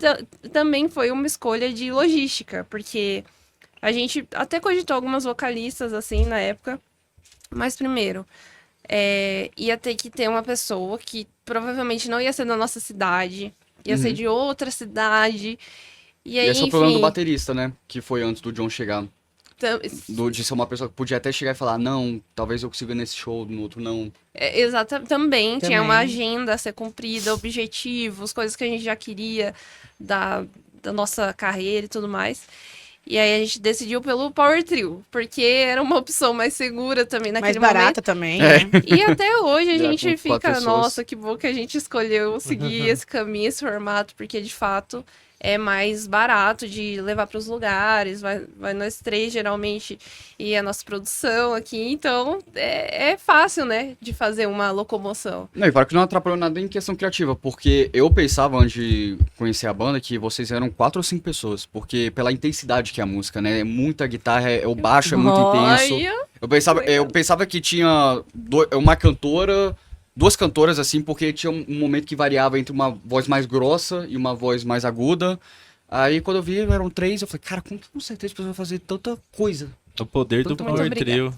também foi uma escolha de logística, porque a gente até cogitou algumas vocalistas, assim, na época. Mas primeiro, ia ter que ter uma pessoa que provavelmente não ia ser da nossa cidade, ia ser de outra cidade. E aí, E esse é o enfim, problema do baterista, né? Que foi antes do John chegar. tam- De ser uma pessoa que podia até chegar e falar, não, talvez eu consiga nesse show, no outro não. também tinha uma Também. agenda a ser cumprida, objetivos, coisas que a gente já queria da nossa carreira e tudo mais. E aí a gente decidiu pelo Power Trio, porque era uma opção mais segura também Mais naquele barata também, É. né? E até hoje a Já gente com 4 fica, pessoas. nossa, que bom que a gente escolheu seguir esse caminho, esse formato, porque de fato é mais barato de levar para os lugares, vai nós três geralmente e a nossa produção aqui, então é fácil, né, de fazer uma locomoção. Não, e para que não atrapalhou nada em questão criativa, porque eu pensava antes de conhecer a banda que vocês eram 4 ou 5 pessoas, porque pela intensidade que é a música, né? É muita guitarra, o baixo é muito intenso. Olha, Eu pensava que tinha uma cantora, 2 cantoras assim, porque tinha um momento que variava entre uma voz mais grossa e uma voz mais aguda. Aí quando eu vi, eram 3, eu falei, cara, como que com certeza pessoas vão fazer tanta coisa? O poder do Muito Power obrigada. Trio.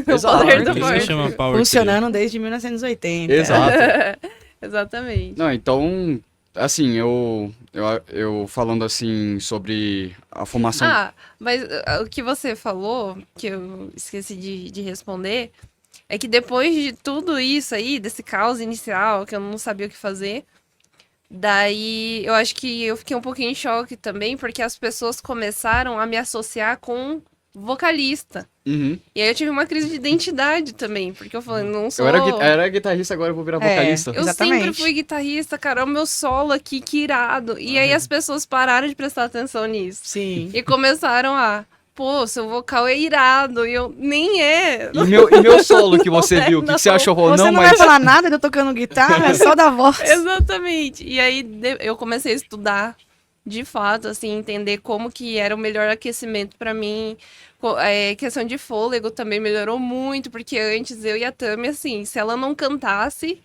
Exato. poder do Por isso Power que chama Power Funcionando desde 1980. Exato. Exatamente. Não, então, assim, eu falando assim sobre a formação. Ah, mas o que você falou, que eu esqueci de responder, é que depois de tudo isso aí, desse caos inicial, que eu não sabia o que fazer, daí eu acho que eu fiquei um pouquinho em choque também, porque as pessoas começaram a me associar com vocalista. Uhum. E aí eu tive uma crise de identidade também, porque eu falei, não sou... Eu era guitarrista, agora eu vou virar vocalista. Eu Exatamente. sempre fui guitarrista, cara, o meu solo aqui, que irado. E aí as pessoas pararam de prestar atenção nisso. Sim. E começaram pô, seu vocal é irado. E eu, nem é. E meu solo que você Não é, viu, o que não. você achou? Você não vai falar nada de eu tocando guitarra, é só da voz. Exatamente. E aí eu comecei a estudar, de fato, assim, entender como que era o melhor aquecimento pra mim. Questão de fôlego também melhorou muito, porque antes eu e a Tami, assim, se ela não cantasse,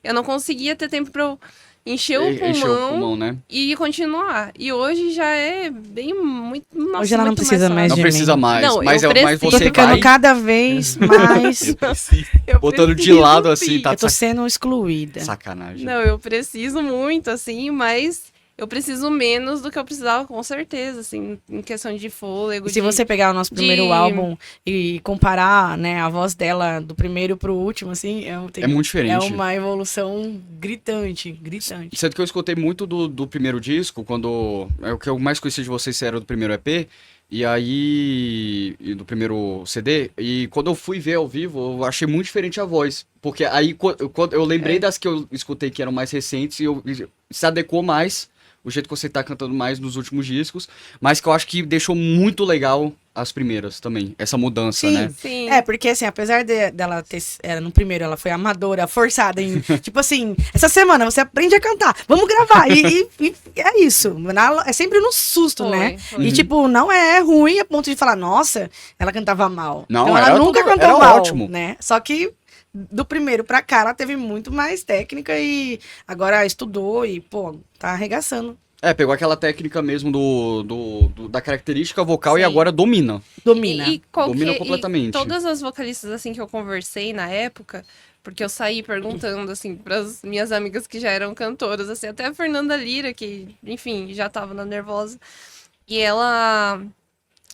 eu não conseguia ter tempo pra eu encher o pulmão né? e continuar. E hoje já é bem muito. Nossa, Hoje ela não muito precisa mais Não de precisa mim. mais, Não, mas, eu mas preciso. Tô você ficando vai cada vez mais. Eu preciso. Eu botando de preciso, lado assim, sim. tá Eu de tô sendo excluída. sacanagem. Não, eu preciso muito, assim, mas eu preciso menos do que eu precisava, com certeza, assim, em questão de fôlego. E se você pegar o nosso primeiro de- álbum e comparar, né, a voz dela do primeiro pro último, assim, É muito diferente. É uma evolução gritante. Sendo que eu escutei muito do primeiro disco, quando. É o que eu mais conheci de vocês era do primeiro EP. E aí. E do primeiro CD. E quando eu fui ver ao vivo, eu achei muito diferente a voz. Porque aí quando eu lembrei das que eu escutei que eram mais recentes e se adequou mais. O jeito que você tá cantando mais nos últimos discos. Mas que eu acho que deixou muito legal as primeiras também. Essa mudança, Sim. né? Sim. É, porque assim, apesar dela ter. No primeiro ela foi amadora, forçada em. Tipo assim, essa semana você aprende a cantar, vamos gravar. E é isso. É sempre no susto, Foi, né? foi. E tipo, não é ruim a ponto de falar, nossa, ela cantava mal. Não, então era ela nunca tudo- cantou era mal, ótimo. né? Só que do primeiro pra cá ela teve muito mais técnica e agora estudou e, pô, tá arregaçando. Pegou aquela técnica mesmo da característica vocal Sim. e agora domina. Domina. Domina completamente. E todas as vocalistas, assim, que eu conversei na época, porque eu saí perguntando, assim, pras minhas amigas que já eram cantoras, assim, até a Fernanda Lira, que, enfim, já tava na Nervosa, e ela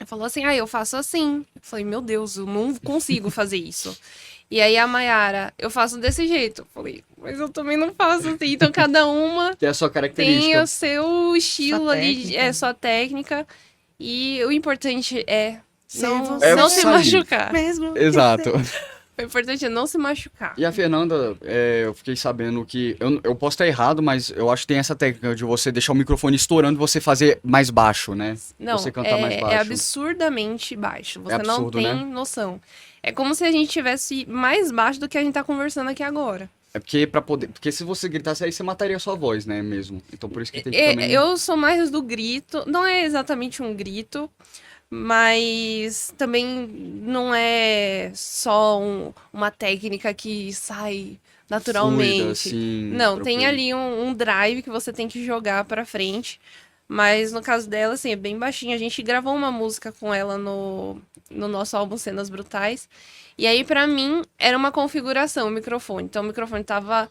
falou assim, eu faço assim. Eu falei, meu Deus, eu não consigo fazer isso. E aí a Maiara, eu faço desse jeito. Eu falei, mas eu também não faço assim. Então cada uma Que é a sua tem característica. o seu estilo Sua ali, técnica. sua técnica. E o importante é Ser não, você. não se sair. machucar. Mesmo. Exato. O importante é não se machucar. E a Fernanda, eu fiquei sabendo que. Eu posso estar errado, mas eu acho que tem essa técnica de você deixar o microfone estourando e você fazer mais baixo, né? Não, Você cantar mais baixo. é absurdamente baixo. Você não absurdo, tem né? noção. É como se a gente tivesse mais baixo do que a gente tá conversando aqui agora. É porque pra poder. Porque se você gritasse aí, você mataria a sua voz, né? Mesmo. Então por isso que tem que também. Eu sou mais do grito. Não é exatamente um grito, mas também não é só uma técnica que sai naturalmente. Fluida, assim, Não, tem tranquilo. ali um drive que você tem que jogar pra frente. Mas no caso dela, assim, é bem baixinho. A gente gravou uma música com ela no nosso álbum Cenas Brutais. E aí, pra mim, era uma configuração, o microfone. Então, o microfone tava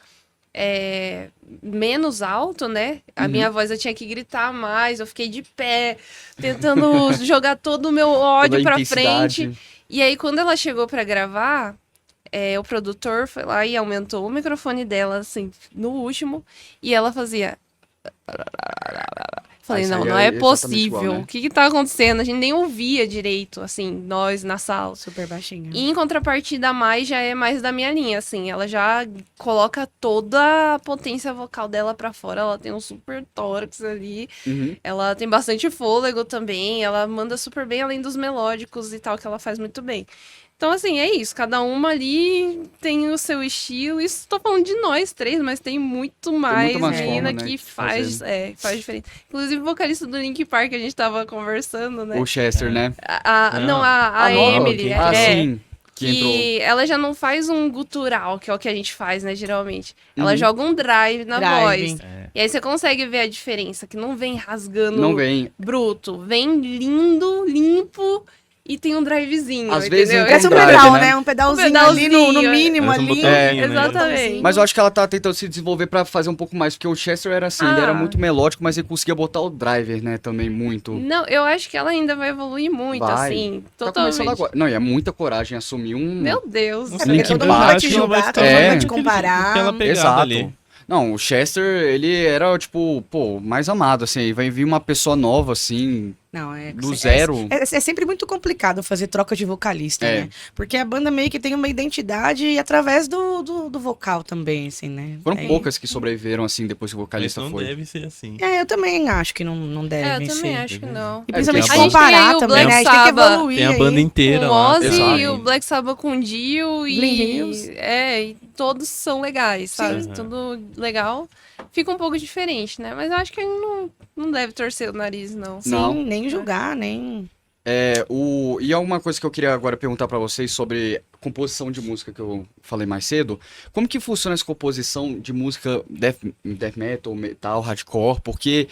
menos alto, né? A minha voz eu tinha que gritar mais. Eu fiquei de pé, tentando jogar todo o meu ódio Toda a pra intensidade. frente. E aí, quando ela chegou pra gravar, o produtor foi lá e aumentou o microfone dela, assim, no último. E ela fazia... Falei, isso não, aí não é é exatamente possível. igual, né? O que que tá acontecendo? A gente nem ouvia direito, assim, nós na sala. Super baixinho. E em contrapartida, a Mai já é mais da minha linha, assim. Ela já coloca toda a potência vocal dela pra fora. Ela tem um super tórax ali. Uhum. Ela tem bastante fôlego também. Ela manda super bem, além dos melódicos e tal, que ela faz muito bem. Então, assim, é isso. Cada uma ali tem o seu estilo. Isso tô falando de nós três, mas tem muito mais mais menina forma, né, que de fazer. faz diferença. Inclusive, o vocalista do Linkin Park, a gente tava conversando, né? O Chester, né? Não, a A nova? Emily. Ah, sim, que entrou. Que ela já não faz um gutural, que é o que a gente faz, né, geralmente. Ela Uhum. joga um drive na Drive. voz. E aí você consegue ver a diferença, que não vem rasgando Não vem. bruto. Vem lindo, limpo e tem um drivezinho, Às vezes entendeu? entra Parece um drive, pedal, né? né? Um pedalzinho, Um ali no pedalzinho, mínimo Parece um ali. botãozinho, né? Exatamente. Mas eu acho que ela tá tentando se desenvolver pra fazer um pouco mais, porque o Chester era assim, ele era Ah. muito melódico, mas ele conseguia botar o driver, né, também muito. Não, eu acho que ela ainda vai evoluir muito, Vai. assim. Tá começando Totalmente. agora. Não, e é muita coragem assumir um... Meu Deus. Não É, sei, Linkin todo eu mundo Park. vai acho te que ela vai julgar, se todo mundo tornar vai te aquele- comparar. aquela pegada Exato. ali. Não, o Chester, ele era, tipo, pô, mais amado, assim, vai vir uma pessoa nova, assim, Não, do zero. É sempre muito complicado fazer troca de vocalista, É. né? Porque a banda meio que tem uma identidade através do vocal também, assim, né? Foram É, poucas que sobreviveram, assim, depois que o Mas vocalista não foi. deve ser assim. eu também acho que não É, devem eu também ser. acho que não. E principalmente porque a gente tem aí comparar o também, Black né? A gente tem que Sabbath. evoluir Tem a aí. banda inteira Com o lá. Ozzy Exato. e o Black Sabbath com o Dio Glenn e... Hughes. E todos são legais, sabe? Sim. Tudo legal. Fica um pouco diferente, né? Mas eu acho que ele não deve torcer o nariz, não. Sim, Não. nem julgar, nem... E alguma coisa que eu queria agora perguntar pra vocês sobre composição de música que eu falei mais cedo. Como que funciona essa composição de música death metal, metal, hardcore? Porque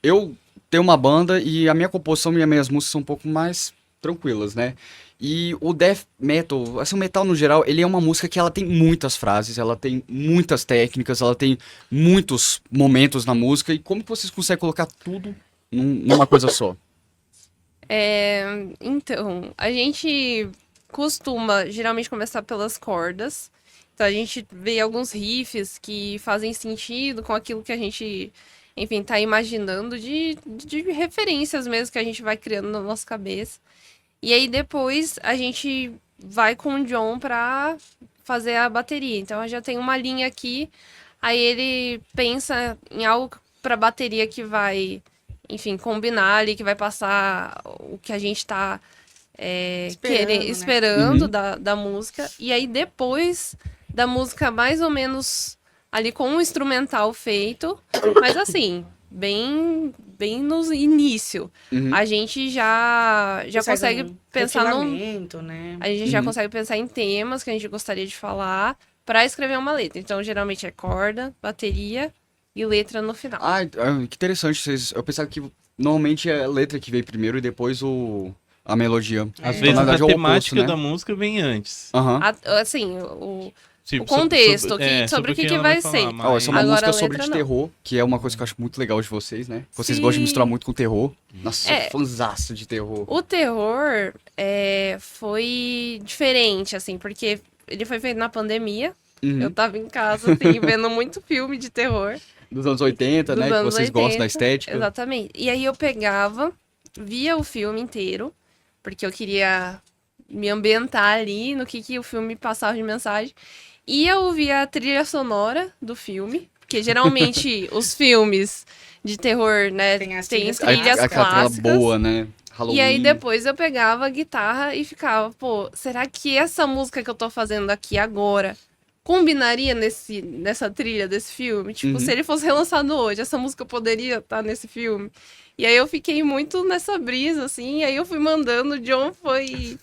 eu tenho uma banda e a minha composição e as minhas músicas são um pouco mais tranquilas, né? E o death metal, assim, o metal no geral, ele é uma música que ela tem muitas frases, ela tem muitas técnicas, ela tem muitos momentos na música. E como que vocês conseguem colocar tudo numa coisa só? Então, a gente costuma geralmente começar pelas cordas. Então a gente vê alguns riffs que fazem sentido com aquilo que a gente, enfim, tá imaginando de referências mesmo que a gente vai criando na nossa cabeça. E aí depois a gente vai com o John pra fazer a bateria. Então eu já tenho uma linha aqui, aí ele pensa em algo pra bateria que vai, enfim, combinar ali, que vai passar o que a gente tá Esperando, né? esperando Uhum. da música. E aí depois da música mais ou menos ali com um instrumental feito, mas assim, bem no início. Uhum. A gente já Faz consegue um pensar retilamento, né? a gente já Uhum. consegue pensar em temas que a gente gostaria de falar pra escrever uma letra. Então, geralmente é corda, bateria e letra no final. Que interessante. Eu pensava que normalmente é a letra que veio primeiro e depois a melodia. Às É. vezes Na a verdade, é o temática oposto, né? da música vem antes. Aham. Assim, o Tipo, contexto, sobre sobre o que ela vai falar, ser. mas- Essa é uma Agora música a sobre letra de não. terror, que é uma coisa que eu acho muito legal de vocês, né? Vocês Sim. gostam de misturar muito com terror. Nossa, É. fãzaço de terror. O terror foi diferente, assim, porque ele foi feito na pandemia. Uhum. Eu tava em casa, assim, vendo muito filme de terror. Dos anos 80, Dos né? Que anos vocês gostam da 80, estética. Exatamente. E aí eu pegava, via o filme inteiro, porque eu queria me ambientar ali no que o filme passava de mensagem. Ia ouvir a trilha sonora do filme, porque geralmente os filmes de terror, né, Tem as tem trilhas trilhas Aquela trilha clássicas. boa, né? Halloween. E aí depois eu pegava a guitarra e ficava, pô, será que essa música que eu tô fazendo aqui agora combinaria nessa trilha desse filme? Tipo, Uhum. se ele fosse relançado hoje, essa música poderia estar nesse filme? E aí eu fiquei muito nessa brisa, assim, e aí eu fui mandando, o John foi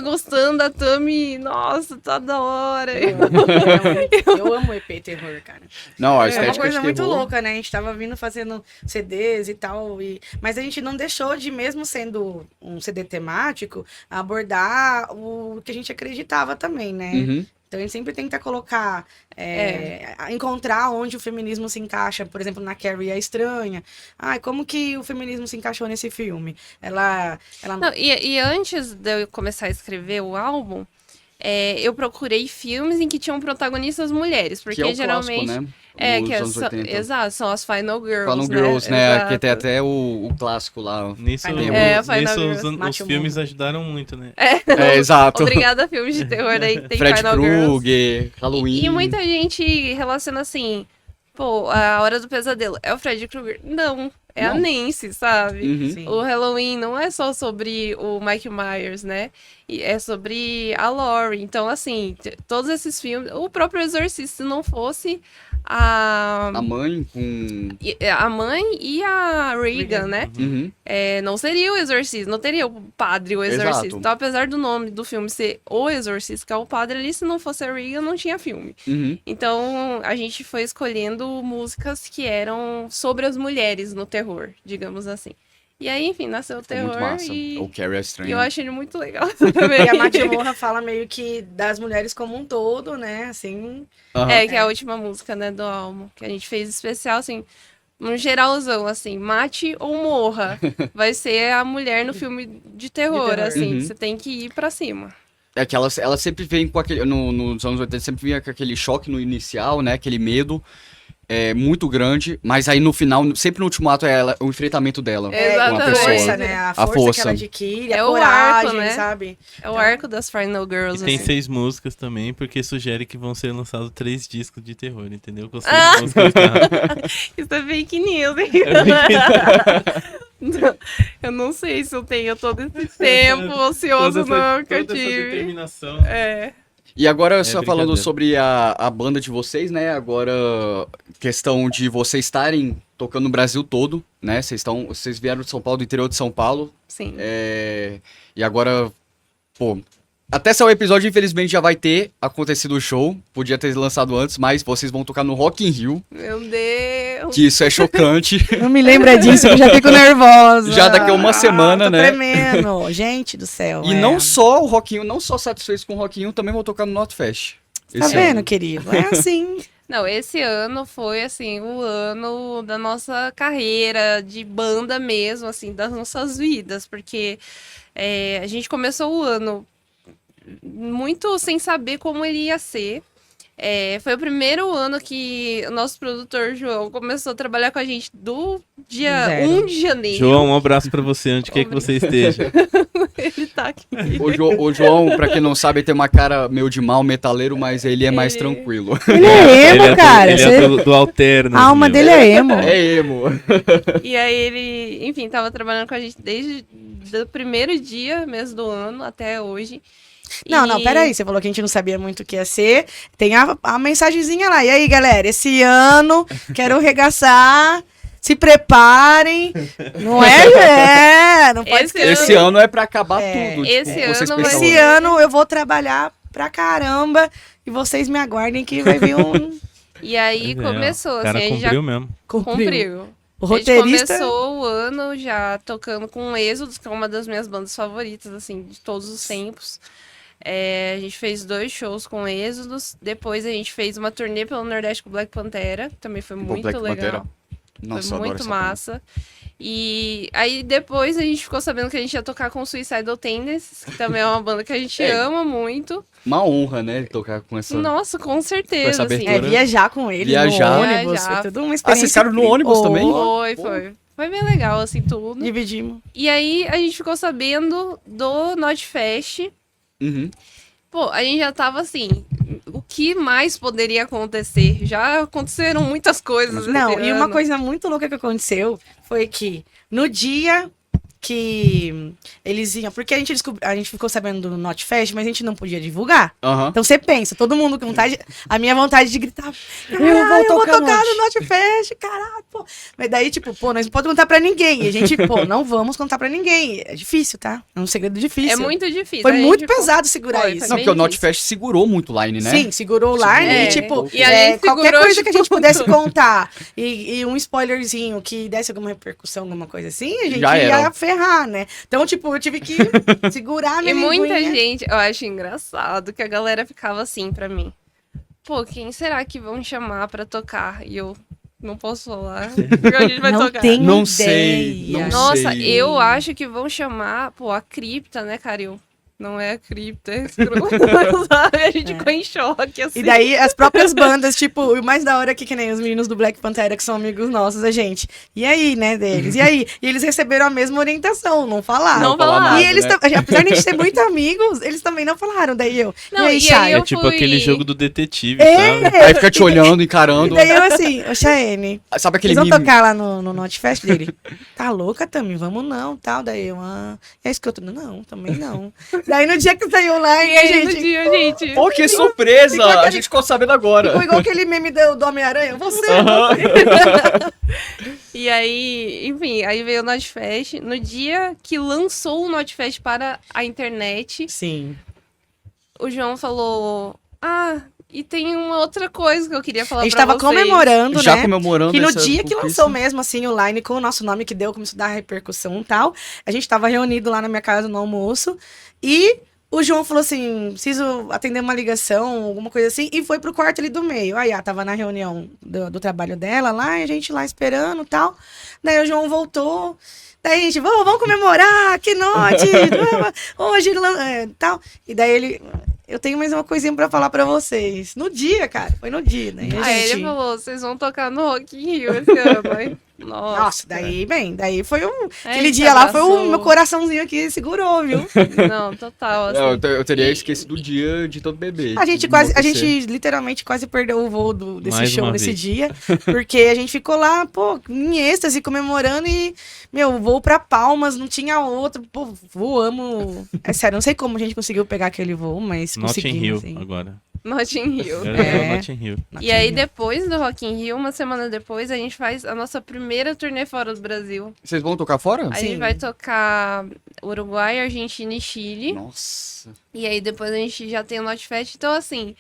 gostando, a Tami, nossa, tá da hora. Eu amo EP terror, cara. Não, a É uma estética coisa de muito terror. louca, né? A gente tava vindo fazendo CDs e tal, mas a gente não deixou de, mesmo sendo um CD temático, abordar o que a gente acreditava também, né? Uhum. Então a gente sempre tenta colocar, encontrar onde o feminismo se encaixa, por exemplo, na Carrie a Estranha. Como que o feminismo se encaixou nesse filme? Ela Não, e antes de eu começar a escrever o álbum, eu procurei filmes em que tinham protagonistas mulheres, porque Que é o geralmente... clássico, né? É, Nos que anos são, 80. exato, são as Final Girls, Final né? Girls, né? Exato. Que tem até o clássico lá. Nisso, Final os Mate o filmes mundo. ajudaram muito, né? É, exato. Obrigada a filmes de terror aí que tem Fred Final Girls. Krueger, Halloween. E muita gente relaciona assim, pô, a Hora do Pesadelo é o Fred Krueger? Não, é a Não. Nancy, sabe? Uhum. Sim. O Halloween não é só sobre o Mike Myers, né? E é sobre a Laurie. Então, assim, todos esses filmes... O próprio Exorcista, se não fosse A mãe com... a mãe e a Regan, né? Uhum. Não seria o Exorcista, não teria o padre, o Exorcista. Exato. Então, apesar do nome do filme ser O Exorcista, que é o padre ali, se não fosse a Regan, não tinha filme. Uhum. Então, a gente foi escolhendo músicas que eram sobre as mulheres no terror, digamos assim. E aí, enfim, nasceu o Foi muito terror massa. O Carrie é e estranho. eu acho ele muito legal E também. a Matilorra fala meio que das mulheres como um todo, né? Assim, Aham. Que é a última música, né, do álbum, que a gente fez especial, assim, um geralzão, assim, mate ou morra. Vai ser a mulher no filme de terror, terror. assim, Uhum. você tem que ir pra cima. É que ela sempre vem com aquele... nos anos 80 sempre vinha com aquele choque no inicial, né? Aquele medo muito grande. Mas aí no final, sempre no último ato, é o enfrentamento dela com a Exatamente. pessoa. força, né? A força que força. ela adquire, É a o coragem, arco, né? sabe? É o arco das Final E Girls, tem assim. 6 músicas também, porque sugere que vão ser lançados 3 discos de terror, entendeu? Com 6 músicas tá? Isso é fake news, hein? Eu não sei se eu tenho todo esse tempo ocioso, não, que eu toda essa tive. determinação. E agora, só falando brincadeira. sobre a banda de vocês, né? Agora, questão de vocês estarem tocando no Brasil todo, né? Vocês vieram de São Paulo, do interior de São Paulo. Sim. E agora, pô... Até sair o episódio, infelizmente, já vai ter acontecido o show. Podia ter lançado antes, mas vocês vão tocar no Rock in Rio. Meu Deus. Que isso é chocante. Não me lembra disso, que eu já fico nervosa. Já daqui a uma semana, tô né? tremendo. Gente do céu. E não só o Rock in Rio, não só satisfeitos com o Rock in Rio, também vão tocar no Notfest. Tá esse vendo, ano. querido? É assim. Não, esse ano foi, assim, o ano da nossa carreira de banda mesmo, assim, das nossas vidas, porque a gente começou o ano muito sem saber como ele ia ser. Foi o primeiro ano que o nosso produtor João começou a trabalhar com a gente do dia Zero. 1 de janeiro. João, um abraço pra você, onde quer que você esteja. Ele tá aqui. O João, pra quem não sabe, tem uma cara meio de mal metaleiro, mas ele é mais Ele- tranquilo. Ele é emo, Ele cara. Ele Você- é do Alterno. A alma dele é emo. É emo. E aí ele, enfim, tava trabalhando com a gente desde o primeiro dia mesmo do ano até hoje. Não, E- peraí. Você falou que a gente não sabia muito o que ia ser. Tem a mensagenzinha lá. E aí, galera, esse ano quero arregaçar. Se preparem. Não é? Não pode Esse esquecer. Esse ano é pra acabar É. tudo. Esse tipo, vocês ano vai pensam- Esse ano eu vou trabalhar pra caramba. E vocês me aguardem que vai vir um. E aí começou, O cara assim, a gente já cumpriu mesmo. cumpriu. O A gente roteirista. começou o ano já tocando com Êxodos, que é uma das minhas bandas favoritas, assim, de todos os tempos. A gente fez 2 shows com Êxodos. Depois a gente fez uma turnê pelo Nordeste com Black Pantera. Também foi Pô, muito Black legal. Pantera. Nossa, Foi eu adoro muito essa banda. massa. E aí depois a gente ficou sabendo que a gente ia tocar com Suicidal Tendencies, que também é uma banda que a gente ama muito. Uma honra, né, tocar com essa... Nossa, com Com certeza, essa assim. abertura. Viajar com eles Viajar. no ônibus. Viajar. Foi tudo uma Ah, experiência. vocês ficaram no ônibus incrível. também? Foi, Pô. foi. Foi bem legal, assim, tudo. Dividimos. E aí a gente ficou sabendo do Notfest. Uhum. Pô, a gente já tava assim, o que mais poderia acontecer? Já aconteceram muitas coisas. Não, esse e uma ano. coisa muito louca que aconteceu foi que no dia que eles iam. Porque a gente ficou sabendo do Notfest, mas a gente não podia divulgar. Aham. Então você pensa, todo mundo com vontade. A minha vontade de gritar. Eu vou tocar no Notfest, caralho, pô. Mas daí, tipo, pô, nós não podemos contar pra ninguém. E a gente, pô, não vamos contar pra ninguém. É difícil, tá? É um segredo difícil. É muito difícil. Foi a gente muito ficou- pesado segurar Foi, isso. Não, bem porque o difícil. Notfest segurou muito o line, né? Sim, segurou o line É, e, tipo, e a gente qualquer segurou, coisa que a tipo, gente pudesse contar e um spoilerzinho que desse alguma repercussão, alguma coisa assim, a gente Já ia era. ferrar, né? Então, tipo, eu tive que segurar a minha E muita linguinha. gente, eu acho engraçado que a galera ficava assim pra mim. Pô, quem será que vão chamar pra tocar? E eu não posso falar. Porque a gente vai Não tocar. tenho Não ideia. sei, não Nossa, sei. eu acho que vão chamar, pô, a Cripta, né, Caril? não é a cripta, é escroto, sabe? A gente ficou em choque, assim. E daí as próprias bandas, tipo, o mais da hora aqui, que nem os meninos do Black Pantera, que são amigos nossos, a gente. E aí, né, deles? E aí? E eles receberam a mesma orientação, não falaram. Não falaram, E eles, né? apesar de a gente ser muito amigos, eles também não falaram. Daí eu. Não, e aí, e aí Chay? eu É tipo fui- aquele jogo do detetive, É. sabe? Aí fica te olhando, E encarando. daí eu assim, ô Chayenne, Sabe aquele eles vão meme? tocar lá no Notfest dele. Tá louca, Tami? Vamos não, tal. Daí eu, E aí escuto, não, também não. Daí no dia que saiu lá, E aí, a no gente... dia, gente... Pô, que surpresa! ficou aquele- A gente ficou sabendo agora. Ficou igual aquele meme do Homem-Aranha. Você, Aham. E aí, enfim, aí veio o Notfest. No dia que lançou o Notfest para a internet, Sim. o João falou... E tem uma outra coisa que eu queria falar A gente pra tava vocês. comemorando, Já né? comemorando Que no essa dia que conquista. lançou mesmo, assim, o Line com o nosso nome que deu, começou a dar repercussão e tal. A gente tava reunido lá na minha casa no almoço. E o João falou assim: preciso atender uma ligação, alguma coisa assim. E foi pro quarto ali do meio. Aí, tava na reunião do trabalho dela lá, e a gente lá esperando e tal. Daí o João voltou. Daí a gente, vamos comemorar, que noite! Hoje, tal. E daí ele. Eu tenho mais uma coisinha pra falar pra vocês. No dia, cara. Foi no dia, né? E a Aí gente... ele falou, vocês vão tocar no Rock in Rio esse ano, hein? Nossa, daí foi um... É, Aquele gente dia lá foi abraçou. o meu coraçãozinho aqui segurou, viu? Não, total, assim. Não, eu teria esquecido o dia de todo bebê. A gente de quase, a enlouquecer. gente literalmente quase perdeu o voo desse Mais show uma nesse vez. dia, porque a gente ficou lá, pô, em êxtase, comemorando e, meu, voo pra Palmas, não tinha outro, pô, voamos. É sério, não sei como a gente conseguiu pegar aquele voo, mas Notting conseguimos, Hill assim. agora. Notting Hill. Agora É. é Notting Hill. E aí, depois do Rock in Rio, uma semana depois, a gente faz a nossa primeira turnê fora do Brasil. Vocês vão tocar fora? A Sim. gente vai tocar Uruguai, Argentina e Chile. Nossa. E aí, depois a gente já tem o Notfest. Então, assim,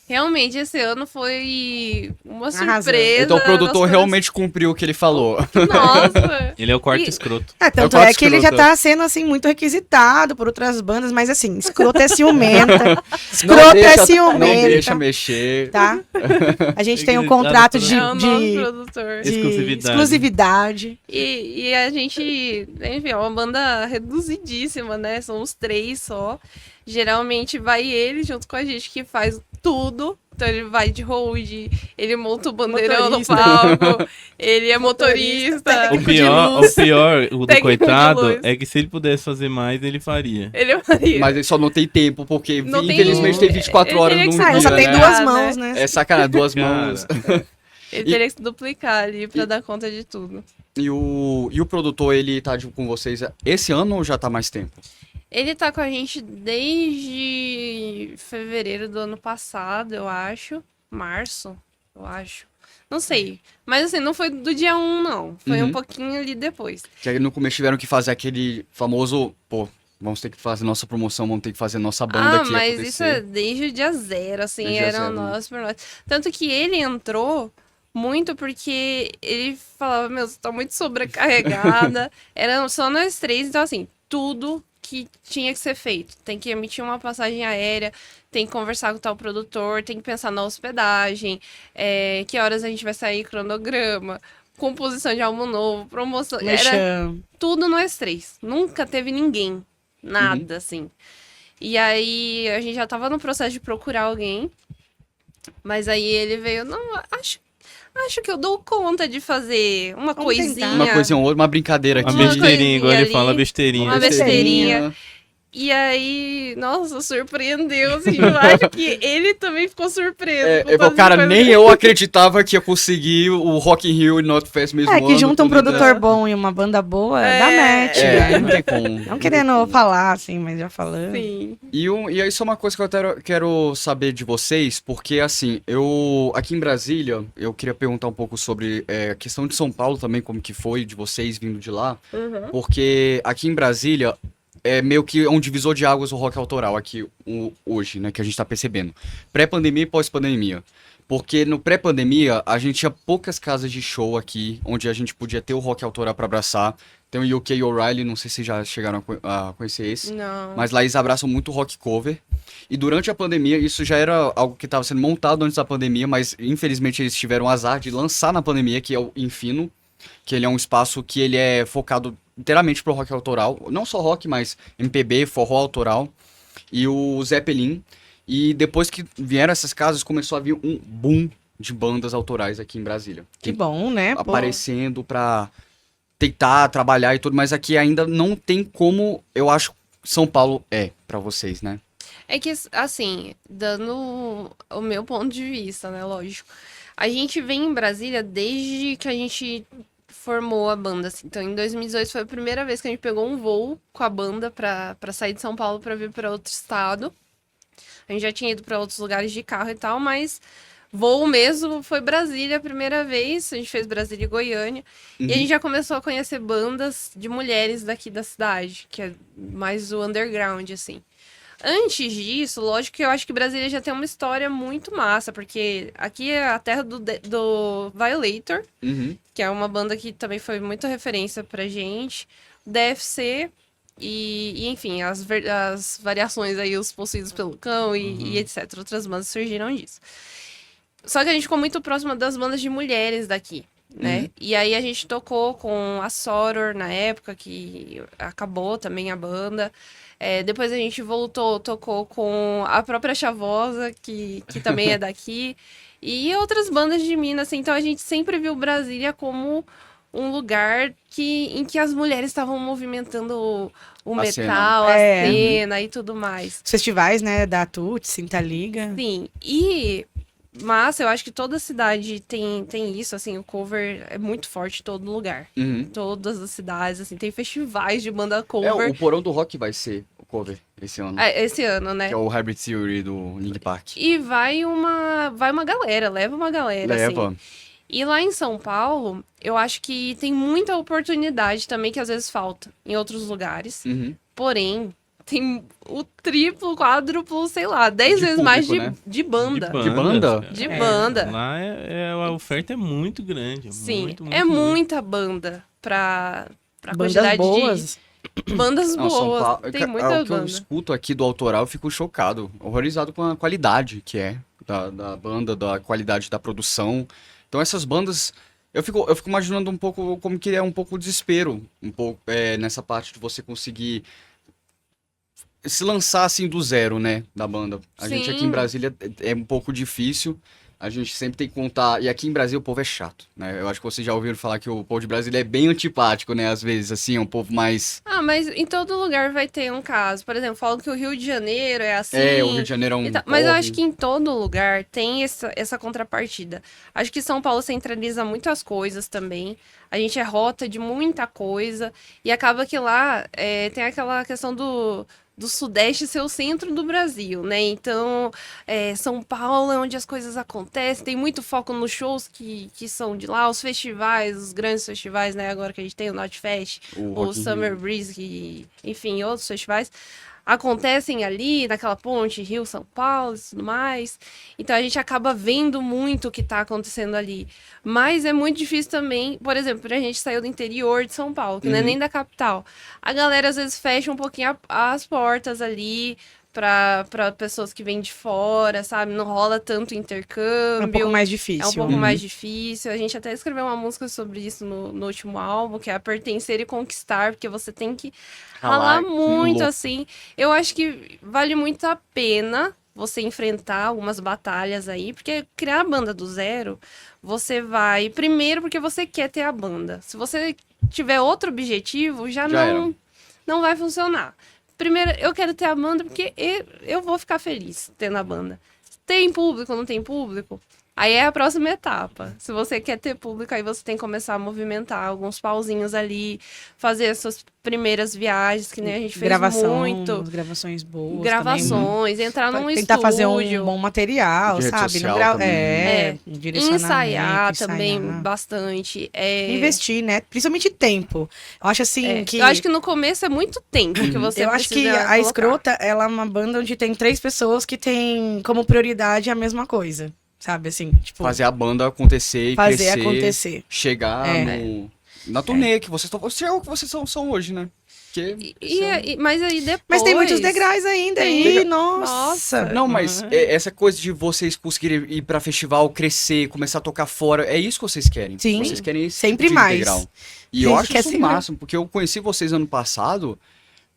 realmente, esse ano foi uma Arrasou. surpresa. Então o produtor Nossa, realmente cumpriu o que ele falou. Nossa! Ele é o quarto E- escroto. Tanto quase é que ele já escroto. tá sendo, assim, muito requisitado por outras bandas, mas assim, escroto é ciumenta. Não Escroto é Não ciumenta. deixa mexer. Tá? A gente tem um Requisitado contrato por- de, É o nome de, do produtor. de Exclusividade. exclusividade. E a gente, enfim, é uma banda reduzidíssima, né? São os 3 só. Geralmente vai ele junto com a gente que faz tudo. Então ele vai de hold, ele monta o bandeirão no Motorista. palco, ele é motorista. O pior, o do Técnico de coitado luz. é que se ele pudesse fazer mais, ele faria. Ele é Maria. Mas ele só não tem tempo, porque Não tem- infelizmente tem 24 ele horas teria num que dia, Ele só tem né? duas né? mãos, né? É sacanagem, duas Cara. mãos. Ele teria que se duplicar ali pra dar conta de tudo. E o produtor, ele tá com vocês esse ano ou já tá mais tempo? Ele tá com a gente desde fevereiro do ano passado, eu acho. Março, eu acho. Não sei. Mas assim, não foi do dia 1, não. Foi Uhum. um pouquinho ali depois. Que aí no começo tiveram que fazer aquele famoso, pô, vamos ter que fazer nossa promoção, vamos ter que fazer nossa banda aqui Mas acontecer. isso é desde o dia 0, assim, Desde o dia era zero, né? nós por nós. Tanto que ele entrou muito porque ele falava, meu, você tá muito sobrecarregada. Era só nós 3, então assim, tudo que tinha que ser feito. Tem que emitir uma passagem aérea, tem que conversar com tal produtor, tem que pensar na hospedagem, que horas a gente vai sair, cronograma, composição de álbum novo, promoção. Era Merchan. tudo nós 3. Nunca teve ninguém. Nada, assim. E aí, a gente já tava no processo de procurar alguém. Mas aí ele veio, não, acho que eu dou conta de fazer uma Vamos tentar. coisinha. Uma coisinha ou outra, uma brincadeira aqui. Uma besteirinha, igual ele coisinha fala, ali, besteirinha. uma besteirinha. E aí, nossa, surpreendeu, assim, eu acho que ele também ficou surpreso. com fazer Cara, coisa nem dele. eu acreditava que ia conseguir o Rock in Rio e Notfest mesmo É, que ano, junta um tudo, produtor né? bom e uma banda boa, dá match. É, né? não tem como. Não querendo falar, assim, mas já falando. Sim. E isso é uma coisa que eu quero saber de vocês, porque assim, eu aqui em Brasília, eu queria perguntar um pouco sobre a questão de São Paulo também, como que foi de vocês vindo de lá, porque aqui em Brasília é meio que um divisor de águas o rock autoral aqui hoje, né, que a gente tá percebendo. Pré-pandemia e pós-pandemia. Porque no pré-pandemia, a gente tinha poucas casas de show aqui, onde a gente podia ter o rock autoral pra abraçar. Tem o UK O'Reilly, não sei se já chegaram a conhecer esse. Não. Mas lá eles abraçam muito rock cover. E durante a pandemia, isso já era algo que estava sendo montado antes da pandemia, mas infelizmente eles tiveram o azar de lançar na pandemia, que é o Infino, que ele é um espaço que ele é focado inteiramente pro rock autoral. Não só rock, mas MPB, forró autoral. e o Zeppelin. E depois que vieram essas casas, começou a vir um boom de bandas autorais aqui em Brasília. Que bom, né? Pô. Aparecendo pra tentar trabalhar e tudo, mas aqui ainda não tem como, eu acho, São Paulo é pra vocês, né? É que, assim, dando o meu ponto de vista, né, lógico. A gente vem em Brasília desde que a gente formou a banda, assim. Então, em 2018 foi a primeira vez que a gente pegou um voo com a banda pra sair de São Paulo pra vir pra outro estado. A gente já tinha ido pra outros lugares de carro e tal, mas voo mesmo foi Brasília a primeira vez. A gente fez Brasília e Goiânia. E a gente já começou a conhecer bandas de mulheres daqui da cidade, que é mais o underground, assim. Antes disso, lógico que eu acho que Brasília já tem uma história muito massa, porque aqui é a terra do Violator, que é uma banda que também foi muita referência pra gente, DFC e enfim, as variações aí, os Possuídos pelo Cão e etc. Outras bandas surgiram disso. Só que a gente ficou muito próxima das bandas de mulheres daqui, né? E aí a gente tocou com a Soror na época, que acabou também a banda. Depois a gente voltou, tocou com a própria Chavosa, que também é daqui. E outras bandas de Minas, assim. Então a gente sempre viu Brasília como um lugar em que as mulheres estavam movimentando o metal, a cena e tudo mais. Os festivais, né, da Tuts, Sinta Liga. Sim, mas eu acho que toda cidade tem isso, assim, o cover é muito forte em todo lugar. Todas as cidades, assim, tem festivais de banda cover. O Porão do Rock vai ser o cover esse ano. Esse ano, né? Que é o Hybrid Theory do Linkin Park. E vai uma galera, leva uma galera, Leva. assim. E lá em São Paulo, eu acho que tem muita oportunidade também que às vezes falta em outros lugares. Porém, tem o triplo, quádruplo, sei lá, 10 vezes público, mais né? de banda. De banda? De banda. Lá a oferta é muito grande. Sim, muito é grande. muita banda pra Bandas quantidade boas. de bandas Não, São boas. Paulo, Tem o muita que eu banda. escuto aqui do autoral, eu fico chocado, horrorizado com a qualidade que é da banda, da qualidade da produção. Então essas bandas, eu fico imaginando um pouco como que é um pouco o desespero, um pouco nessa parte de você conseguir se lançar assim do zero, né, da banda. A gente aqui em Sim. Brasília é um pouco difícil. A gente sempre tem que contar. E aqui em Brasília o povo é chato, né? Eu acho que vocês já ouviram falar que o povo de Brasília é bem antipático, né? Às vezes, assim, é um povo mais. Mas em todo lugar vai ter um caso. Por exemplo, falam que o Rio de Janeiro é assim. O Rio de Janeiro é um. Mas eu porre. acho que em todo lugar tem essa contrapartida. Acho que São Paulo centraliza muitas coisas também. A gente é rota de muita coisa. E acaba que lá tem aquela questão do Sudeste ser o centro do Brasil, né? Então, São Paulo é onde as coisas acontecem, tem muito foco nos shows que são de lá, os festivais, os grandes festivais, né? Agora que a gente tem o Notfest, O o Rock in Summer Rio. Breeze, enfim, outros festivais, acontecem ali, naquela ponte Rio-São Paulo e tudo mais. Então, a gente acaba vendo muito o que tá acontecendo ali. Mas é muito difícil também, por exemplo, pra gente sair do interior de São Paulo, que não é nem da capital. A galera, às vezes, fecha um pouquinho as portas ali pra pessoas que vêm de fora, sabe? Não rola tanto intercâmbio. É um pouco mais difícil. É um pouco mais difícil. A gente até escreveu uma música sobre isso no último álbum, que é a Pertencer e Conquistar, porque você tem que ralar Que muito, louco. assim. Eu acho que vale muito a pena você enfrentar algumas batalhas aí, porque criar a banda do zero, você vai... Primeiro, porque você quer ter a banda. Se você tiver outro objetivo, já não vai funcionar. Primeiro, eu quero ter a banda porque eu vou ficar feliz tendo a banda. Tem público, não tem público? Aí é a próxima etapa. Se você quer ter público, aí você tem que começar a movimentar alguns pauzinhos ali, fazer as suas primeiras viagens, que nem a gente fez muito. Gravações boas. Gravações, entrar num Tentar estúdio. fazer um bom material, De rede sabe? social também. Direcionamento, Ensaiar também bastante. Investir, né? Principalmente tempo. Eu acho assim que... Eu acho que no começo é muito tempo que você Eu acho que precisa a colocar. Escrota, ela é uma banda onde tem 3 pessoas que têm como prioridade a mesma coisa. Sabe, assim, tipo... Fazer a banda acontecer e fazer crescer. acontecer. Chegar na turnê que vocês estão... Você é o que vocês são hoje, né? Porque, Mas aí depois... Mas tem muitos degraus ainda aí, nossa. Nossa. Não, mas essa coisa de vocês conseguirem ir pra festival, crescer, começar a tocar fora, é isso que vocês querem. Sim. Vocês querem esse Sempre tipo de mais. integral. E A eu gente acho quer isso o sempre- máximo, porque eu conheci vocês ano passado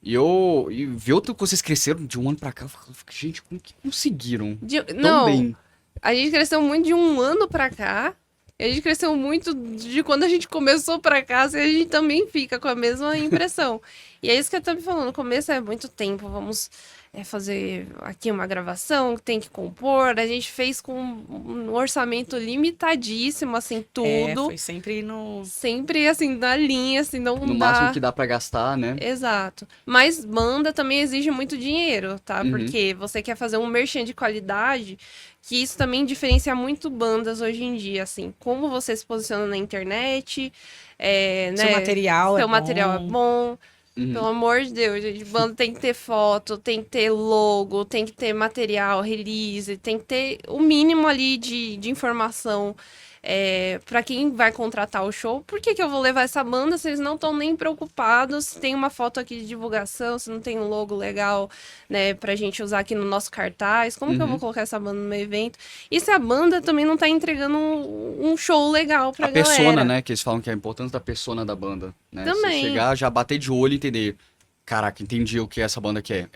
E ver o tanto que vocês cresceram de um ano pra cá, eu fico, gente, como que conseguiram tão Não, bem? a gente cresceu muito de um ano pra cá. E a gente cresceu muito de quando a gente começou pra cá, assim, a gente também fica com a mesma impressão. E é isso que eu tô me falando, no começo é muito tempo, vamos fazer aqui uma gravação, tem que compor. A gente fez com um orçamento limitadíssimo, assim, tudo. Foi sempre no... Sempre, assim, na linha, assim, não No dá... máximo que dá pra gastar, né? Exato. Mas banda também exige muito dinheiro, tá? Uhum. Porque você quer fazer um merchan de qualidade, que isso também diferencia muito bandas hoje em dia, assim. Como você se posiciona na internet, Seu né? material Seu material é bom. Uhum. Pelo amor de Deus, gente. Banda tem que ter foto, tem que ter logo, tem que ter material, release, tem que ter o mínimo ali de informação. Pra quem vai contratar o show, por que eu vou levar essa banda se eles não estão nem preocupados se tem uma foto aqui de divulgação, se não tem um logo legal, né, pra gente usar aqui no nosso cartaz, como que eu vou colocar essa banda no meu evento? E se a banda também não tá entregando um show legal pra galera? A persona, né? Que eles falam que é a importância da persona da banda, né? Também. Você chegar, já bater de olho e entender, caraca, entendi o que essa banda quer.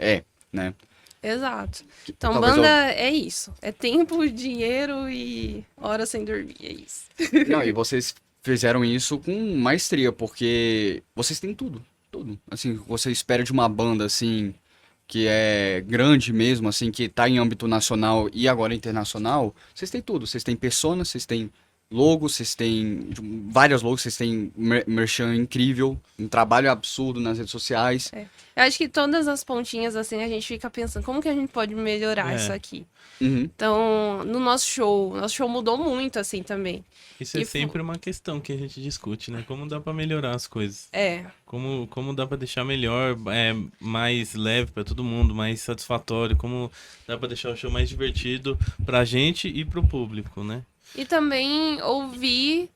Né? Exato. Então, Talvez banda é isso. É tempo, dinheiro e horas sem dormir. É isso. Não, e vocês fizeram isso com maestria, porque vocês têm tudo, tudo. Assim, você espera de uma banda, assim, que é grande mesmo, assim, que tá em âmbito nacional e agora internacional, vocês têm tudo. Vocês têm persona, vocês têm logo, vocês têm várias logos, vocês têm merchan incrível, um trabalho absurdo nas redes sociais. Eu acho que todas as pontinhas, assim, a gente fica pensando, como que a gente pode melhorar isso aqui? Uhum. Então, no nosso show mudou muito, assim, também. Isso é E sempre uma questão que a gente discute, né? Como dá pra melhorar as coisas? Como dá pra deixar melhor, mais leve pra todo mundo, mais satisfatório? Como dá pra deixar o show mais divertido pra gente e pro público, né? E também ouvir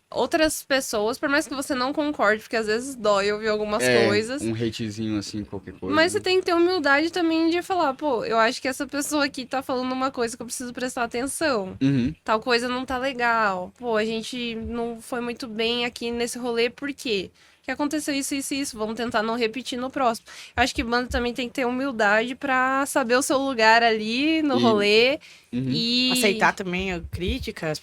outras pessoas, por mais que você não concorde, porque às vezes dói ouvir algumas coisas. Um hatezinho, assim, qualquer coisa. Mas você tem que ter humildade também de falar, pô, eu acho que essa pessoa aqui tá falando uma coisa que eu preciso prestar atenção. Uhum. Tal coisa não tá legal. Pô, a gente não foi muito bem aqui nesse rolê, por quê? Que aconteceu isso, isso e isso. Vamos tentar não repetir no próximo. Eu acho que banda também tem que ter humildade pra saber o seu lugar ali no rolê. Uhum. E aceitar também críticas,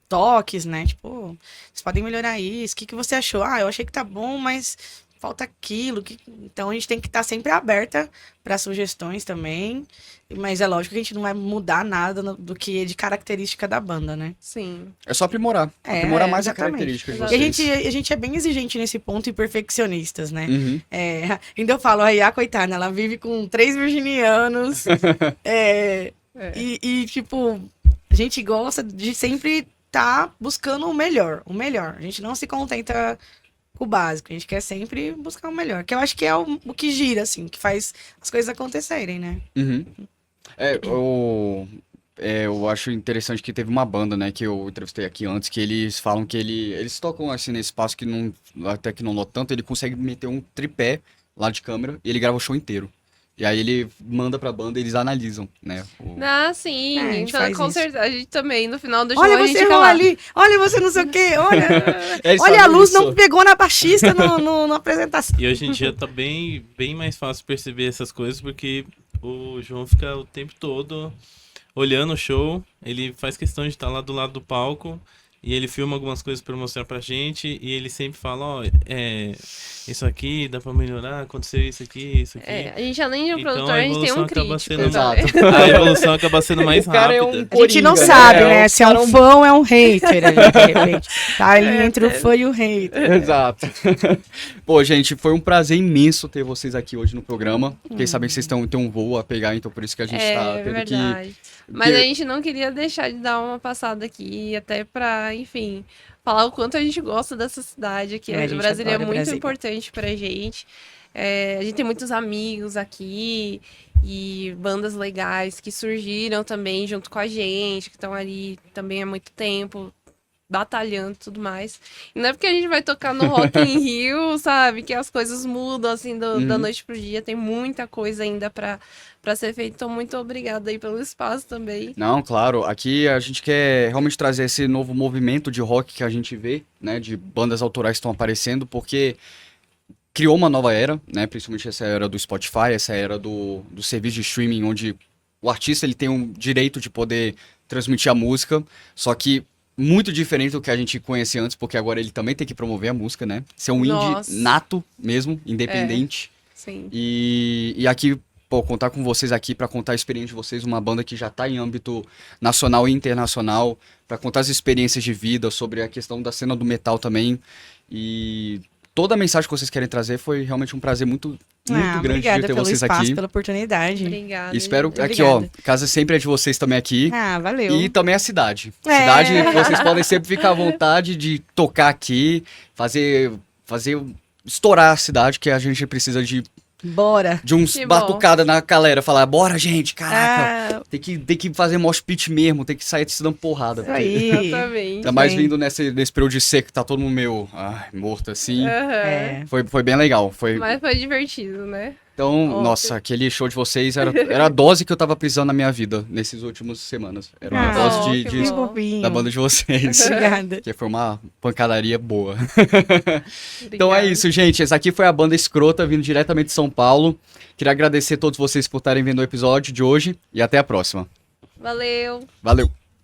toques, né? Tipo, vocês podem melhorar isso. O que você achou? Ah, eu achei que tá bom, mas falta aquilo. Então a gente tem que estar sempre aberta para sugestões também. Mas é lógico que a gente não vai mudar nada do que é de característica da banda, né? Sim. É só aprimorar. Aprimorar mais a exatamente. característica de Exatamente. vocês. E a gente é bem exigente nesse ponto e perfeccionistas, né? Uhum. Ainda eu falo, a coitada, ela vive com 3 virginianos. E, tipo, a gente gosta de sempre estar buscando o melhor. O melhor. A gente não se contenta com o básico. A gente quer sempre buscar o melhor. Que eu acho que é o que gira, assim, que faz as coisas acontecerem, né? Uhum. Eu acho interessante que teve uma banda, né, que eu entrevistei aqui antes, que eles falam que eles tocam assim nesse espaço que não, até que não lota tanto, ele consegue meter um tripé lá de câmera e ele grava o show inteiro. E aí ele manda pra banda e eles analisam, né? Ah, sim. A gente Então, faz com isso. certeza. A gente também, no final do show, Olha, a gente você fica errou lá. ali. Olha, você não sei o quê. Olha, Eles olha a fazem luz isso. não pegou na baixista na apresentação. E hoje em dia tá bem mais fácil perceber essas coisas, porque o João fica o tempo todo olhando o show, ele faz questão de estar lá do lado do palco, e ele filma algumas coisas pra mostrar pra gente, e ele sempre fala, ó, isso aqui dá pra melhorar, aconteceu isso aqui. A gente, além de um Então, produtor, a a gente tem um evolução acaba crítico. sendo- também. Exato. A evolução acaba sendo mais O cara é rápida. A gente não Coringa, sabe, né? né? O Se é cara um fã ou é um hater ali, de repente. Tá ali entre o é. fã e o hater. Exato. Pô, gente, foi um prazer imenso ter vocês aqui hoje no programa. Fiquei sabendo que vocês têm um voo a pegar, então por isso que a gente tá tendo Verdade. que... Mas a gente não queria deixar de dar uma passada aqui, até pra, enfim, falar o quanto a gente gosta dessa cidade aqui. A O gente Brasília é adora muito Brasília. importante pra gente. A gente tem muitos amigos aqui e bandas legais que surgiram também junto com a gente, que estão ali também há muito tempo, batalhando e tudo mais. E não é porque a gente vai tocar no Rock in Rio, sabe? Que as coisas mudam, assim, da noite pro dia. Tem muita coisa ainda pra ser feita. Então, muito obrigada aí pelo espaço também. Não, claro, aqui a gente quer realmente trazer esse novo movimento de rock que a gente vê, né, de bandas autorais que estão aparecendo, porque criou uma nova era, né? Principalmente essa era do Spotify, essa era do serviço de streaming, onde o artista ele tem um direito de poder transmitir a música, só que muito diferente do que a gente conhecia antes, porque agora ele também tem que promover a música, né? Ser um Nossa. indie nato mesmo, independente. Sim. E aqui, pô, contar com vocês aqui pra contar a experiência de vocês, uma banda que já tá em âmbito nacional e internacional, pra contar as experiências de vida, sobre a questão da cena do metal também. E toda a mensagem que vocês querem trazer foi realmente um prazer muito grande Obrigada de ter pelo vocês espaço, aqui. pela oportunidade. Obrigada. E espero, gente. aqui ó, Obrigada. casa sempre é de vocês também aqui. Ah, valeu. E também a cidade. É. Cidade, vocês podem sempre ficar à vontade de tocar aqui, fazer estourar a cidade, que a gente precisa de Bora. uns Que bom. batucada na galera, falar, bora gente, caraca, Ah, tem que fazer mosh pit mesmo, tem que sair se dando porrada. isso porque aí. Exatamente. Ainda mais Sim. vindo nesse período de seco, que tá todo mundo meio morto assim. Aham. É. Foi bem legal. Mas foi divertido, né? Então, Óbvio. nossa, aquele show de vocês era a dose que eu tava precisando na minha vida nesses últimos semanas. Era uma Ah, dose que de- bom. fofinho. da banda de vocês. Obrigada. Que foi uma pancadaria boa. Então é Obrigada. isso, gente. Essa aqui foi a banda Escrota, vindo diretamente de São Paulo. Queria agradecer a todos vocês por estarem vendo o episódio de hoje e até a próxima. Valeu. Valeu!